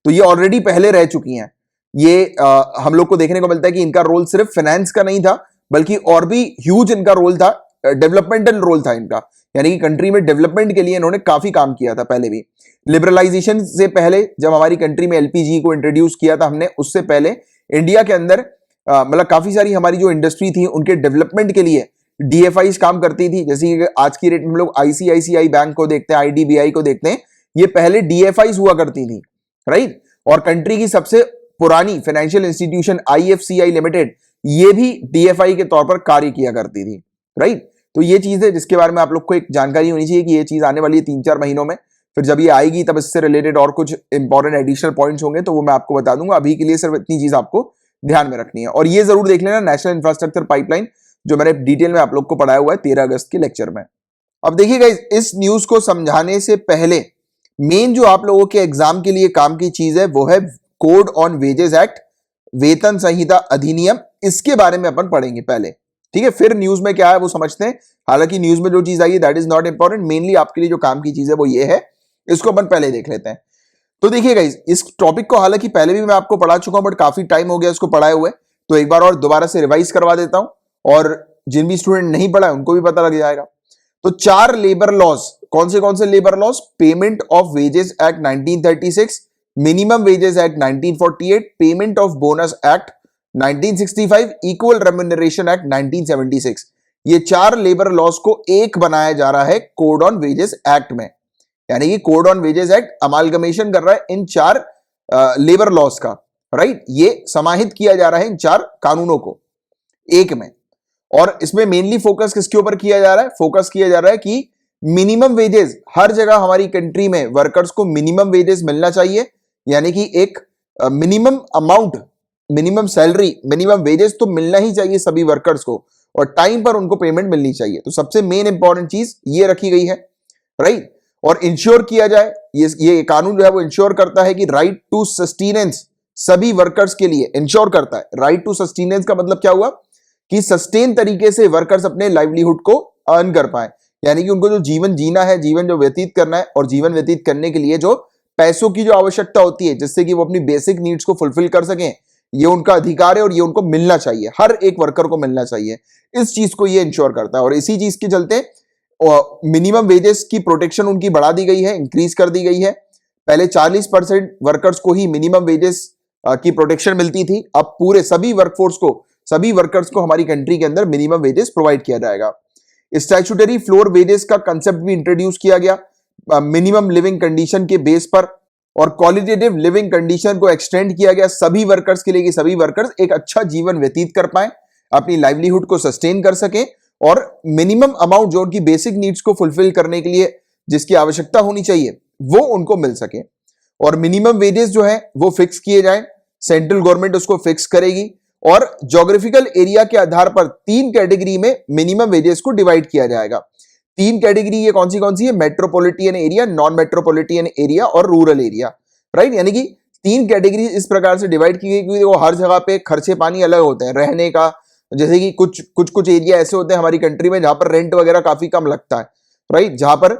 [SPEAKER 1] तो ये ऑलरेडी पहले रह चुकी हैं। ये हम लोग को देखने को मिलता है कि इनका रोल सिर्फ फाइनेंस का नहीं था, बल्कि और भी ह्यूज इनका रोल था, डेवलपमेंटल रोल था इनका, यानी कि कंट्री में डेवलपमेंट के लिए इन्होंने काफी काम किया था पहले भी। लिबरलाइजेशन से पहले जब हमारी कंट्री में एलपीजी को इंट्रोड्यूस किया था हमने, उससे पहले इंडिया के अंदर मतलब काफी सारी हमारी जो इंडस्ट्री थी उनके डेवलपमेंट के लिए डीएफआईज काम करती थी। जैसे कि आज की रेट में हम लोग आईसीआईसीआई बैंक को देखते हैं, आईडीबीआई को देखते हैं, ये पहले डीएफआईज हुआ करती थी, राइट। और कंट्री की सबसे पुरानी फाइनेंशियल इंस्टीट्यूशन आईएफसीआई लिमिटेड, ये भी डीएफआई के तौर पर कार्य किया करती थी, राइट। तो ये चीज है जिसके बारे में आप लोग को एक जानकारी होनी चाहिए कि ये चीज आने वाली है 3-4 महीनों में। फिर जब ये आएगी तब इससे रिलेटेड और कुछ इंपॉर्टेंट एडिशनल पॉइंट्स होंगे तो वो मैं आपको बता दूंगा। अभी के लिए सिर्फ इतनी चीज आपको ध्यान में रखनी है। और ये जरूर देख लेना नेशनल इंफ्रास्ट्रक्चर पाइपलाइन, जो मैंने डिटेल में आप लोग को पढ़ाया हुआ है 13 अगस्त के लेक्चर में। अब देखिएगा, इस न्यूज को समझाने से पहले मेन जो आप लोगों के एग्जाम के लिए काम की चीज है वो है कोड ऑन वेजेस एक्ट, वेतन संहिता अधिनियम। इसके बारे में अपन पढ़ेंगे पहले, ठीक है। फिर न्यूज में क्या है वो समझते हैं। हालांकि न्यूज में जो चीज आई है that is not important, mainly आपके लिए जो काम की चीज है वो ये है, इसको अपन पहले देख लेते हैं। तो देखिए गाइस, इस टॉपिक को हालांकि पहले भी मैं आपको पढ़ा चुका हूं, बट काफी टाइम हो गया इसको पढ़ाए हुए, तो एक बार और दोबारा से रिवाइज करवा देता हूं और जिन भी स्टूडेंट नहीं पढ़ा है उनको भी पता लग जाएगा। तो 4 लेबर लॉज, कौन से labour laws? Payment of wages act 1936, minimum wages act 1948, payment of bonus act 1965, equal remuneration act 1976। ये 4 लेबर लॉज को एक बनाया जा रहा है कोड ऑन वेजेस एक्ट में। यानी कि code on wages act amalgamation कर रहा है इन 4 लेबर लॉज का, राइट। ये समाहित किया जा रहा है इन 4 कानूनों को एक में। और इसमें मेनली फोकस किसके ऊपर किया जा रहा है? फोकस किया जा रहा है कि मिनिमम वेजेस, हर जगह हमारी कंट्री में वर्कर्स को मिनिमम वेजेस मिलना चाहिए। यानी कि एक minimum amount, minimum salary, minimum wages तो मिलना ही चाहिए सभी वर्कर्स को, और टाइम पर उनको पेमेंट मिलनी चाहिए। तो सबसे मेन इंपॉर्टेंट चीज ये रखी गई है, राइट। और इंश्योर किया जाए, ये कानून जो है वो इंश्योर करता है कि राइट टू सस्टेनेंस सभी वर्कर्स के लिए इंश्योर करता है। राइट टू सस्टेनेंस का मतलब क्या हुआ कि सस्टेन तरीके से वर्कर्स अपने लाइवलीहुड को अर्न कर पाए। यानी कि उनको जो जीवन जीना है, जीवन जो व्यतीत करना है, और जीवन व्यतीत करने के लिए जो पैसों की जो आवश्यकता होती है जिससे कि वो अपनी बेसिक नीड्स को फुलफिल कर सकें, ये उनका अधिकार है और ये उनको मिलना चाहिए, हर एक वर्कर को मिलना चाहिए। इस चीज को ये इंश्योर करता है। और इसी चीज के चलते मिनिमम वेजेस की प्रोटेक्शन उनकी बढ़ा दी गई है, इंक्रीज कर दी गई है। पहले 40% वर्कर्स को ही मिनिमम वेजेस की प्रोटेक्शन मिलती थी, अब पूरे सभी वर्कफोर्स को, सभी वर्कर्स को हमारी कंट्री के अंदर मिनिमम वेजेस प्रोवाइड किया जाएगा। स्टैट्यूटरी फ्लोर वेजेस का कंसेप्ट भी इंट्रोड्यूस किया गया मिनिमम लिविंग कंडीशन के बेस पर, और क्वालिटेटिव लिविंग कंडीशन को एक्सटेंड किया गया सभी वर्कर्स के लिए कि सभी वर्कर्स एक अच्छा जीवन व्यतीत कर पाए, अपनी लाइवलीहुड को सस्टेन कर सके, और मिनिमम अमाउंट जो उनकी बेसिक नीड्स को फुलफिल करने के लिए जिसकी आवश्यकता होनी चाहिए वो उनको मिल सके। और मिनिमम वेजेस जो है वो फिक्स किए जाए, सेंट्रल गवर्नमेंट उसको फिक्स करेगी। और ज्योग्राफिकल एरिया के आधार पर 3 कैटेगरी में मिनिमम वेजेस को डिवाइड किया जाएगा। 3 कैटेगरी ये कौन सी है? Metropolitan area, non metropolitan area और रूरल एरिया, राइट। यानी कि 3 कैटेगरी इस प्रकार से डिवाइड की गई क्योंकि वो हर जगह पे खर्चे पानी अलग होते हैं रहने का। जैसे कि कुछ एरिया ऐसे होते हैं हमारी कंट्री में जहां पर रेंट वगैरह काफी कम लगता है, राइट, जहां पर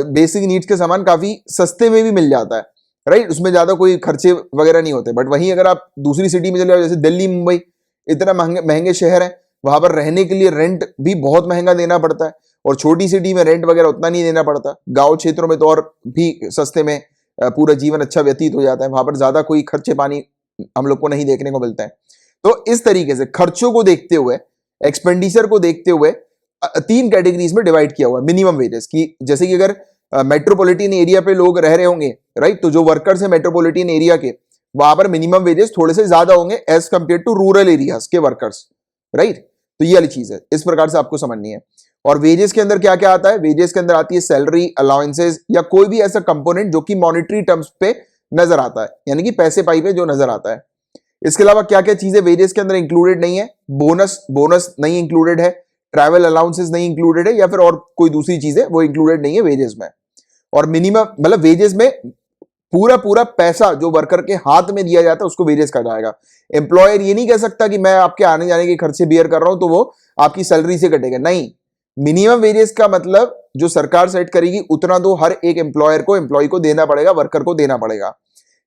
[SPEAKER 1] बेसिक नीड्स के सामान काफी सस्ते में भी मिल जाता है, राइट, उसमें ज्यादा कोई खर्चे वगैरह नहीं होते। बट वहीं अगर आप दूसरी सिटी में चले जाओ, जैसे दिल्ली, मुंबई, इतना महंगे शहर है, वहां पर रहने के लिए रेंट भी बहुत महंगा देना पड़ता है। और छोटी सिटी में रेंट वगैरह उतना नहीं देना पड़ता, गांव क्षेत्रों में तो और भी सस्ते में पूरा जीवन अच्छा व्यतीत हो जाता है, वहां पर ज्यादा कोई खर्चे पानी हम लोग को नहीं देखने को मिलता है। तो इस तरीके से खर्चों को देखते हुए, एक्सपेंडिचर को देखते हुए 3 कैटेगरीज में डिवाइड किया हुआ है मिनिमम वेजेस की। जैसे कि अगर मेट्रोपॉलिटन एरिया पे लोग रह रहे होंगे, राइट, तो जो वर्कर्स है मेट्रोपॉलिटन एरिया के, वहां पर मिनिमम वेजेस थोड़े से ज्यादा होंगे as compare to rural areas के वर्कर्स, राइट। तो ये वाली चीज है, इस प्रकार से आपको समझनी है। और वेजेस के अंदर क्या क्या आता है, वेजेस के अंदर आती है सैलरी, अलाउंसेस या कोई भी ऐसा कंपोनेंट जो कि मॉनेटरी टर्म्स पे नजर आता है, यानी कि पैसे पाई पे जो नजर आता है। इसके अलावा क्या क्या चीजें वेजेस के अंदर इंक्लूडेड नहीं है, बोनस बोनस नहीं इंक्लूडेड है, ट्रैवल अलाउंसेस नहीं इंक्लूडेड है, या फिर और कोई दूसरी चीजें वो इंक्लूडेड नहीं है वेजेस में। और मिनिमम मतलब वेजेस में पूरा पूरा पैसा जो वर्कर के हाथ में दिया जाता है उसको वेजेस कहा जाएगा। एम्प्लॉयर ये नहीं कह सकता कि मैं आपके आने जाने के खर्चे बियर कर रहा हूं तो वो आपकी सैलरी से कटेगा, नहीं। मिनिमम वेजेस का मतलब जो सरकार सेट करेगी उतना तो हर एक एम्प्लॉयर को, एम्प्लॉय को देना पड़ेगा, वर्कर को देना पड़ेगा।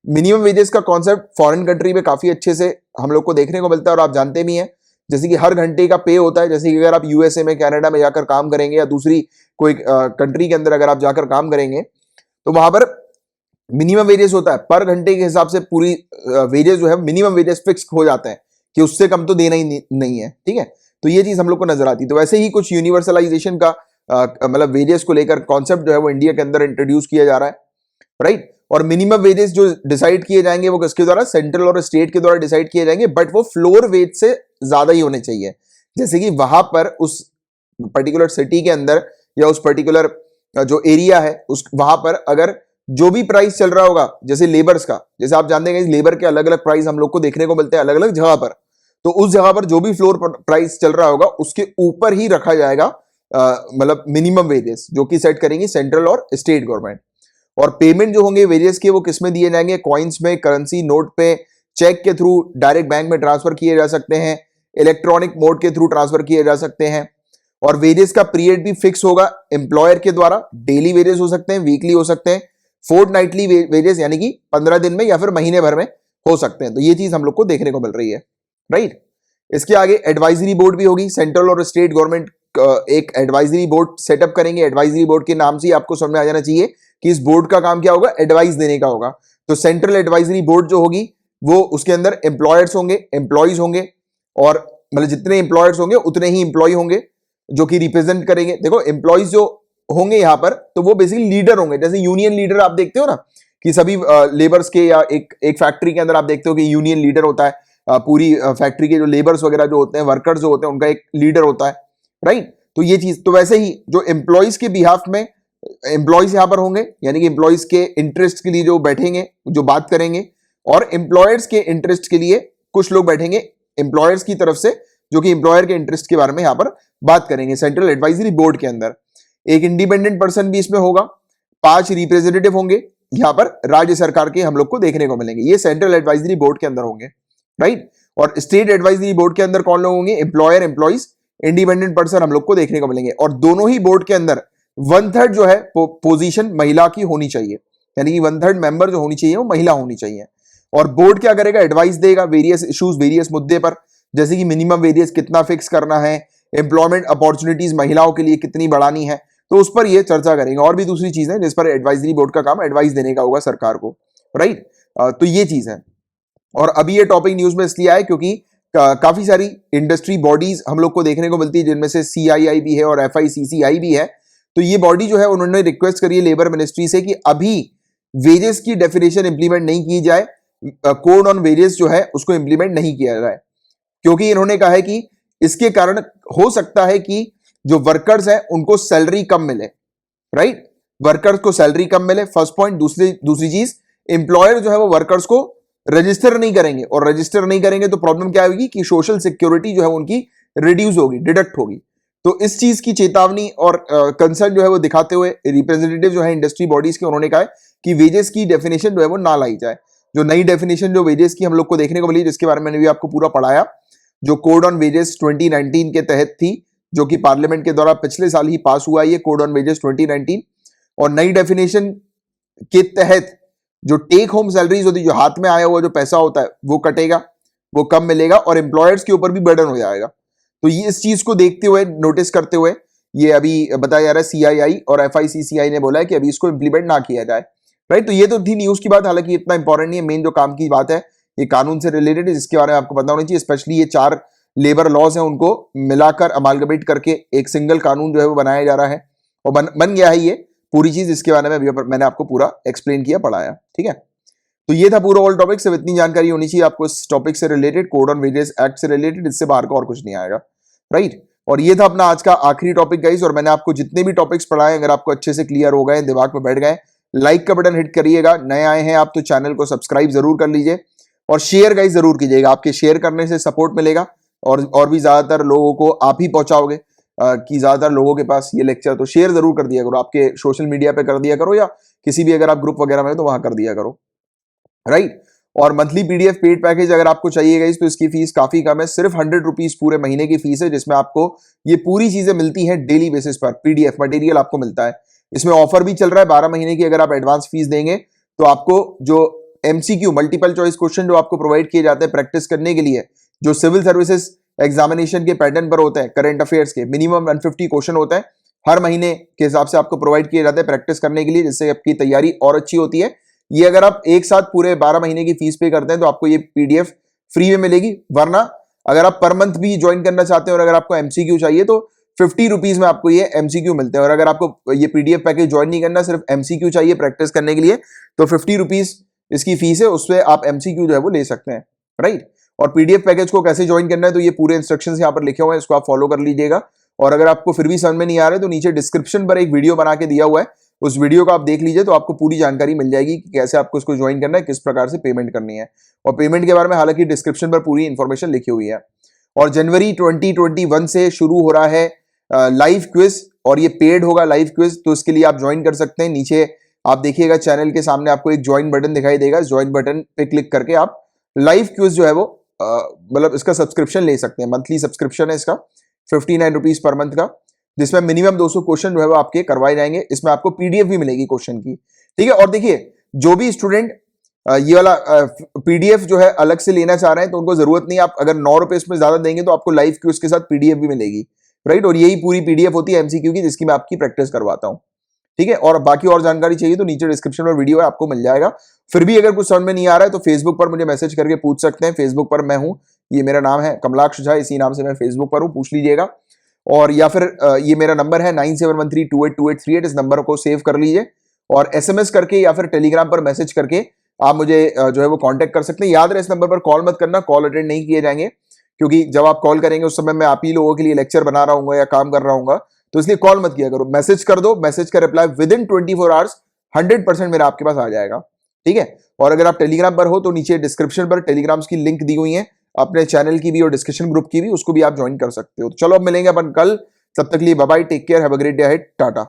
[SPEAKER 1] मिनिमम वेजेस का कॉन्सेप्ट फॉरेन कंट्री में काफी अच्छे से हम लोग को देखने को मिलता है और आप जानते भी हैं, जैसे कि हर घंटे का पे होता है। जैसे कि अगर आप यूएसए में, कनाडा में जाकर काम करेंगे या दूसरी कोई कंट्री के अंदर अगर आप जाकर काम करेंगे तो वहां पर मिनिमम वेजेस होता है, पर घंटे के हिसाब से पूरी वेजेस जो है मिनिमम वेजेस फिक्स हो जाते हैं कि उससे कम तो देना ही नहीं है, ठीक है। तो ये चीज हम लोग को नजर आती है। तो वैसे ही कुछ यूनिवर्सलाइजेशन का मतलब वेजेस को लेकर कॉन्सेप्ट जो है वो इंडिया के अंदर इंट्रोड्यूस किया जा रहा है, राइट। और मिनिमम वेजेस जो डिसाइड किए जाएंगे वो किसके द्वारा, सेंट्रल और स्टेट के द्वारा डिसाइड किए जाएंगे, बट वो फ्लोर वेज से ज्यादा ही होने चाहिए। जैसे कि वहां पर उस पर्टिकुलर सिटी के अंदर या उस पर्टिकुलर जो एरिया है उस वहां पर अगर जो भी प्राइस चल रहा होगा, जैसे लेबर्स का, जैसे आप जानते हैं लेबर के अलग अलग प्राइस हम लोग को देखने को मिलते हैं अलग अलग जगह पर, तो उस जगह पर जो भी फ्लोर प्राइस चल रहा होगा उसके ऊपर ही रखा जाएगा मतलब मिनिमम वेजेस, जो कि सेट करेंगे सेंट्रल और स्टेट गवर्नमेंट। और पेमेंट जो होंगे वेजेस के वो किसमें दिए जाएंगे, कॉइन्स में, करेंसी नोट पे, चेक के थ्रू, डायरेक्ट बैंक में ट्रांसफर किए जा सकते हैं, इलेक्ट्रॉनिक मोड के थ्रू ट्रांसफर किए जा सकते हैं। और वेजेस का पीरियड भी फिक्स होगा एम्प्लॉयर के द्वारा, डेली वेजेस हो सकते हैं, वीकली हो सकते हैं, फोर्टनाइटली वेजेस यानी कि 15 दिन में या फिर महीने भर में हो सकते हैं। तो ये चीज हम लोग को देखने को मिल रही है, राइट। इसके आगे एडवाइजरी बोर्ड भी होगी, सेंट्रल और स्टेट गवर्नमेंट एक एडवाइजरी बोर्ड सेटअप करेंगे। एडवाइजरी बोर्ड के नाम से ही आपको समझ में आ जाना चाहिए कि इस बोर्ड का काम क्या होगा, एडवाइस देने का होगा। तो सेंट्रल एडवाइजरी बोर्ड जो होगी वो उसके अंदर एम्प्लॉयर्स होंगे, एम्प्लॉयज होंगे, और मतलब जितने एम्प्लॉयर्स होंगे उतने ही एम्प्लॉय होंगे जो कि रिप्रेजेंट करेंगे। देखो एम्प्लॉयज जो होंगे यहाँ पर तो वो बेसिकली लीडर होंगे, जैसे यूनियन लीडर आप देखते हो ना कि सभी लेबर्स के या एक फैक्ट्री के अंदर आप देखते हो कि यूनियन लीडर होता है, पूरी फैक्ट्री के जो लेबर्स वगैरह जो होते हैं, वर्कर्स जो होते हैं, उनका एक लीडर होता है, राइट। तो ये चीज, तो वैसे ही जो एम्प्लॉयज के बिहाफ में एम्प्लॉयज यहां पर होंगे, यानी कि एम्प्लॉयज के इंटरेस्ट के लिए जो बैठेंगे, जो बात करेंगे, और एम्प्लॉयर्स के इंटरेस्ट के लिए कुछ लोग बैठेंगे एम्प्लॉयर्स की तरफ से, जो कि एम्प्लॉयर के इंटरेस्ट के बारे में यहां पर बात करेंगे सेंट्रल एडवाइजरी बोर्ड के अंदर। एक इंडिपेंडेंट पर्सन भी इसमें होगा, 5 रिप्रेजेंटेटिव होंगे यहां पर राज्य सरकार के हम लोग को देखने को मिलेंगे, ये सेंट्रल एडवाइजरी बोर्ड के अंदर होंगे, राइट। और स्टेट एडवाइजरी बोर्ड के अंदर कौन लोग होंगे, एम्प्लॉयर, एम्प्लॉइज, इंडिपेंडेंट पर्सन हम लोग को देखने को मिलेंगे। और दोनों ही बोर्ड के अंदर 1/3 जो है पोजीशन महिला की होनी चाहिए, यानी कि 1/3 मेंबर जो होनी चाहिए वो महिला होनी चाहिए। और बोर्ड क्या करेगा, एडवाइस देगा वेरियस इश्यूज, वेरियस मुद्दे पर, जैसे कि मिनिमम वेजेस कितना फिक्स करना है, एम्प्लॉयमेंट अपॉर्चुनिटीज महिलाओं के लिए कितनी बढ़ानी है, तो उस पर ये चर्चा करेंगे। और भी दूसरी चीजें जिस पर एडवाइजरी बोर्ड का काम एडवाइस देने का होगा सरकार को, राइट। तो ये चीज है। और अभी ये टॉपिक न्यूज में इसलिए आया क्योंकि काफी सारी इंडस्ट्री बॉडीज हम लोग को देखने को मिलती है, जिनमें से सीआईआई भी है और एफआईसीसीआई भी है। तो ये बॉडी जो है उन्होंने रिक्वेस्ट करी है लेबर मिनिस्ट्री से कि अभी वेजेस की डेफिनेशन इंप्लीमेंट नहीं की जाए, कोड ऑन वेजेस जो है उसको इंप्लीमेंट नहीं किया जाए, क्योंकि इन्होंने कहा है कि इसके कारण हो सकता है कि जो वर्कर्स हैं उनको सैलरी कम मिले, राइट। वर्कर्स को सैलरी कम मिले, फर्स्ट पॉइंट। दूसरी चीज, एम्प्लॉयर जो है वो वर्कर्स को रजिस्टर नहीं करेंगे, और रजिस्टर नहीं करेंगे तो प्रॉब्लम क्या होगी कि सोशल सिक्योरिटी जो है उनकी रिड्यूस होगी, डिडक्ट होगी। तो इस चीज की चेतावनी और कंसर्न जो है वो दिखाते हुए रिप्रेजेंटेटिव जो है इंडस्ट्री बॉडीज के, उन्होंने कहा है कि वेजेस की डेफिनेशन जो है वो ना लाई जाए। जो नई डेफिनेशन जो वेजेस की हम लोग को देखने को मिली, जिसके बारे में मैंने भी आपको पूरा पढ़ाया, जो कोड ऑन वेजेस 2019 के तहत थी, जो कि पार्लियामेंट के द्वारा पिछले साल ही पास हुआ ये कोड ऑन वेजेस 2019। और नई डेफिनेशन के तहत जो टेक होम सैलरीज होती है, जो हाथ में आया हुआ जो पैसा होता है वो कटेगा, वो कम मिलेगा, और एम्प्लॉयर्स के ऊपर भी बर्डन हो जाएगा। तो ये इस चीज को देखते हुए, नोटिस करते हुए ये अभी बताया जा रहा है, सीआईआई और एफआईसीसीआई ने बोला है कि अभी इसको इंप्लीमेंट ना किया जाए, राइट। तो ये तो थी न्यूज की बात, हालांकि इतना इंपॉर्टेंट नहीं है। मेन जो काम की बात है ये कानून से रिलेटेड है, जिसके बारे में आपको पता होना चाहिए। स्पेशली ये 4 लेबर लॉज हैं, उनको मिलाकर अमालगमेट करके एक सिंगल कानून जो है वो बनाया जा रहा है, और बन गया है ये पूरी चीज इसके बारे में मैंने आपको पूरा एक्सप्लेन किया, पढ़ाया, ठीक है। तो ये था पूरा ऑल टॉपिक। सिर्फ इतनी जानकारी होनी चाहिए आपको इस टॉपिक से related, code on various act से रिलेटेड, इससे बाहर का और कुछ नहीं आएगा, राइट। और ये था अपना आज का आखिरी टॉपिक गाइस। और मैंने आपको जितने भी टॉपिक्स पढ़ाए, अगर आपको अच्छे से क्लियर हो गए, दिमाग में बैठ गए, लाइक का बटन हिट करिएगा। नए आए हैं आप तो चैनल को सब्सक्राइब जरूर कर लीजिए और शेयर गाइस जरूर कीजिएगा। आपके शेयर करने से सपोर्ट मिलेगा और भी ज्यादातर लोगों को आप ही पहुंचाओगे कि ज्यादातर लोगों के पास ये लेक्चर, तो शेयर जरूर कर दिया करो, आपके सोशल मीडिया पे कर दिया करो या किसी भी अगर आप ग्रुप वगैरह में तो वहां कर दिया करो, राइट। और मंथली पीडीएफ पेड पैकेज अगर आपको चाहिए गाइस तो इसकी फीस काफी कम है, सिर्फ 100 रुपीज पूरे महीने की फीस है, जिसमें आपको ये पूरी चीजें मिलती हैं डेली बेसिस पर, पीडीएफ मटेरियल आपको मिलता है। इसमें ऑफर भी चल रहा है 12 महीने की, अगर आप एडवांस फीस देंगे तो आपको जो एमसीक्यू मल्टीपल चॉइस क्वेश्चन जो आपको प्रोवाइड किए जाते हैं प्रैक्टिस करने के लिए, जो सिविल सर्विसेज एग्जामिनेशन के पैटर्न पर होते हैं, करंट अफेयर्स के मिनिमम 150 क्वेश्चन होते हैं, हर महीने के हिसाब से आपको प्रोवाइड किए जाते हैं प्रैक्टिस करने के लिए, जिससे आपकी तैयारी और अच्छी होती है। ये अगर आप एक साथ पूरे 12 महीने की फीस पे करते हैं तो आपको ये पीडीएफ फ्री में मिलेगी। वरना अगर आप पर मंथ भी ज्वाइन करना चाहते हैं और अगर आपको एमसीक्यू चाहिए तो 50 रुपीज में आपको ये एमसीक्यू मिलते हैं। और अगर आपको ये पीडीएफ पैकेज ज्वाइन नहीं करना, सिर्फ एमसीक्यू चाहिए प्रैक्टिस करने के लिए, तो 50 रुपीज इसकी फीस है, उससे आप एमसीक्यू जो है वो ले सकते हैं, राइट। और पीडीएफ पैकेज को कैसे ज्वाइन करना है तो ये पूरे इंस्ट्रक्शंस यहाँ पर लिखे हुए हैं, इसको आप फॉलो कर लीजिएगा। और अगर आपको फिर भी समझ में नहीं आ रहा है तो नीचे डिस्क्रिप्शन पर एक वीडियो बना के दिया हुआ है, उस वीडियो को आप देख लीजिए तो आपको पूरी जानकारी मिल जाएगी कि कैसे आपको इसको ज्वाइन करना है, किस प्रकार से पेमेंट करनी है। और पेमेंट के बारे में हालांकि डिस्क्रिप्शन पर पूरी इंफॉर्मेशन लिखी हुई है। और जनवरी 2021 से शुरू हो रहा है लाइव क्विज, और ये पेड होगा लाइव क्विज, तो इसके लिए आप ज्वाइन कर सकते हैं। नीचे आप देखिएगा चैनल के सामने आपको एक ज्वाइन बटन दिखाई देगा, ज्वाइन बटन पे क्लिक करके आप लाइव क्विज जो है वो मतलब इसका सब्सक्रिप्शन ले सकते हैं। मंथली सब्सक्रिप्शन है इसका 59 रुपीज पर मंथ का, जिसमें मिनिमम 200 क्वेश्चन जो है वो आपके करवाए जाएंगे। इसमें आपको पीडीएफ भी मिलेगी क्वेश्चन की, ठीक है। और देखिए जो भी स्टूडेंट ये वाला पीडीएफ जो है अलग से लेना चाह रहे हैं तो उनको जरूरत नहीं, आप अगर 9 रुपए इसमें ज्यादा देंगे तो आपको लाइव क्विज के साथ पीडीएफ भी मिलेगी, राइट। और यही पूरी पीडीएफ होती है एमसीक्यू की, जिसकी मैं आपकी प्रैक्टिस करवाता हूँ, ठीक है। और बाकी और जानकारी चाहिए तो नीचे डिस्क्रिप्शन में वीडियो है, आपको मिल जाएगा। फिर भी अगर कुछ समझ में नहीं आ रहा है तो फेसबुक पर मुझे मैसेज करके पूछ सकते हैं। फेसबुक पर मैं हूँ, ये मेरा नाम है कमलाक्ष झा, इसी नाम से मैं फेसबुक पर हूँ, पूछ लीजिएगा। और या फिर ये मेरा नंबर है 9713282838, इस नंबर को सेव कर लीजिए और एसएमएस करके या फिर टेलीग्राम पर मैसेज करके आप मुझे जो है वो कांटेक्ट कर सकते हैं। याद रहे इस नंबर पर कॉल मत करना, कॉल अटेंड नहीं किए जाएंगे, क्योंकि जब आप कॉल करेंगे उस समय मैं आप ही लोगों के लिए लेक्चर बना रहा हूँ या काम कर रहा हूँ, तो इसलिए कॉल मत किया करो, मैसेज कर दो। मैसेज का रिप्लाई विद इन 24 आवर्स 100% मेरा आपके पास आ जाएगा, ठीक है। और अगर आप टेलीग्राम पर हो तो नीचे डिस्क्रिप्शन पर टेलीग्राम्स की लिंक दी हुई है, अपने चैनल की भी और डिस्कशन ग्रुप की भी, उसको भी आप ज्वाइन कर सकते हो। तो चलो अब मिलेंगे अपन कल, तब तक लिए bye bye, take care, have a great day ahead, Tata.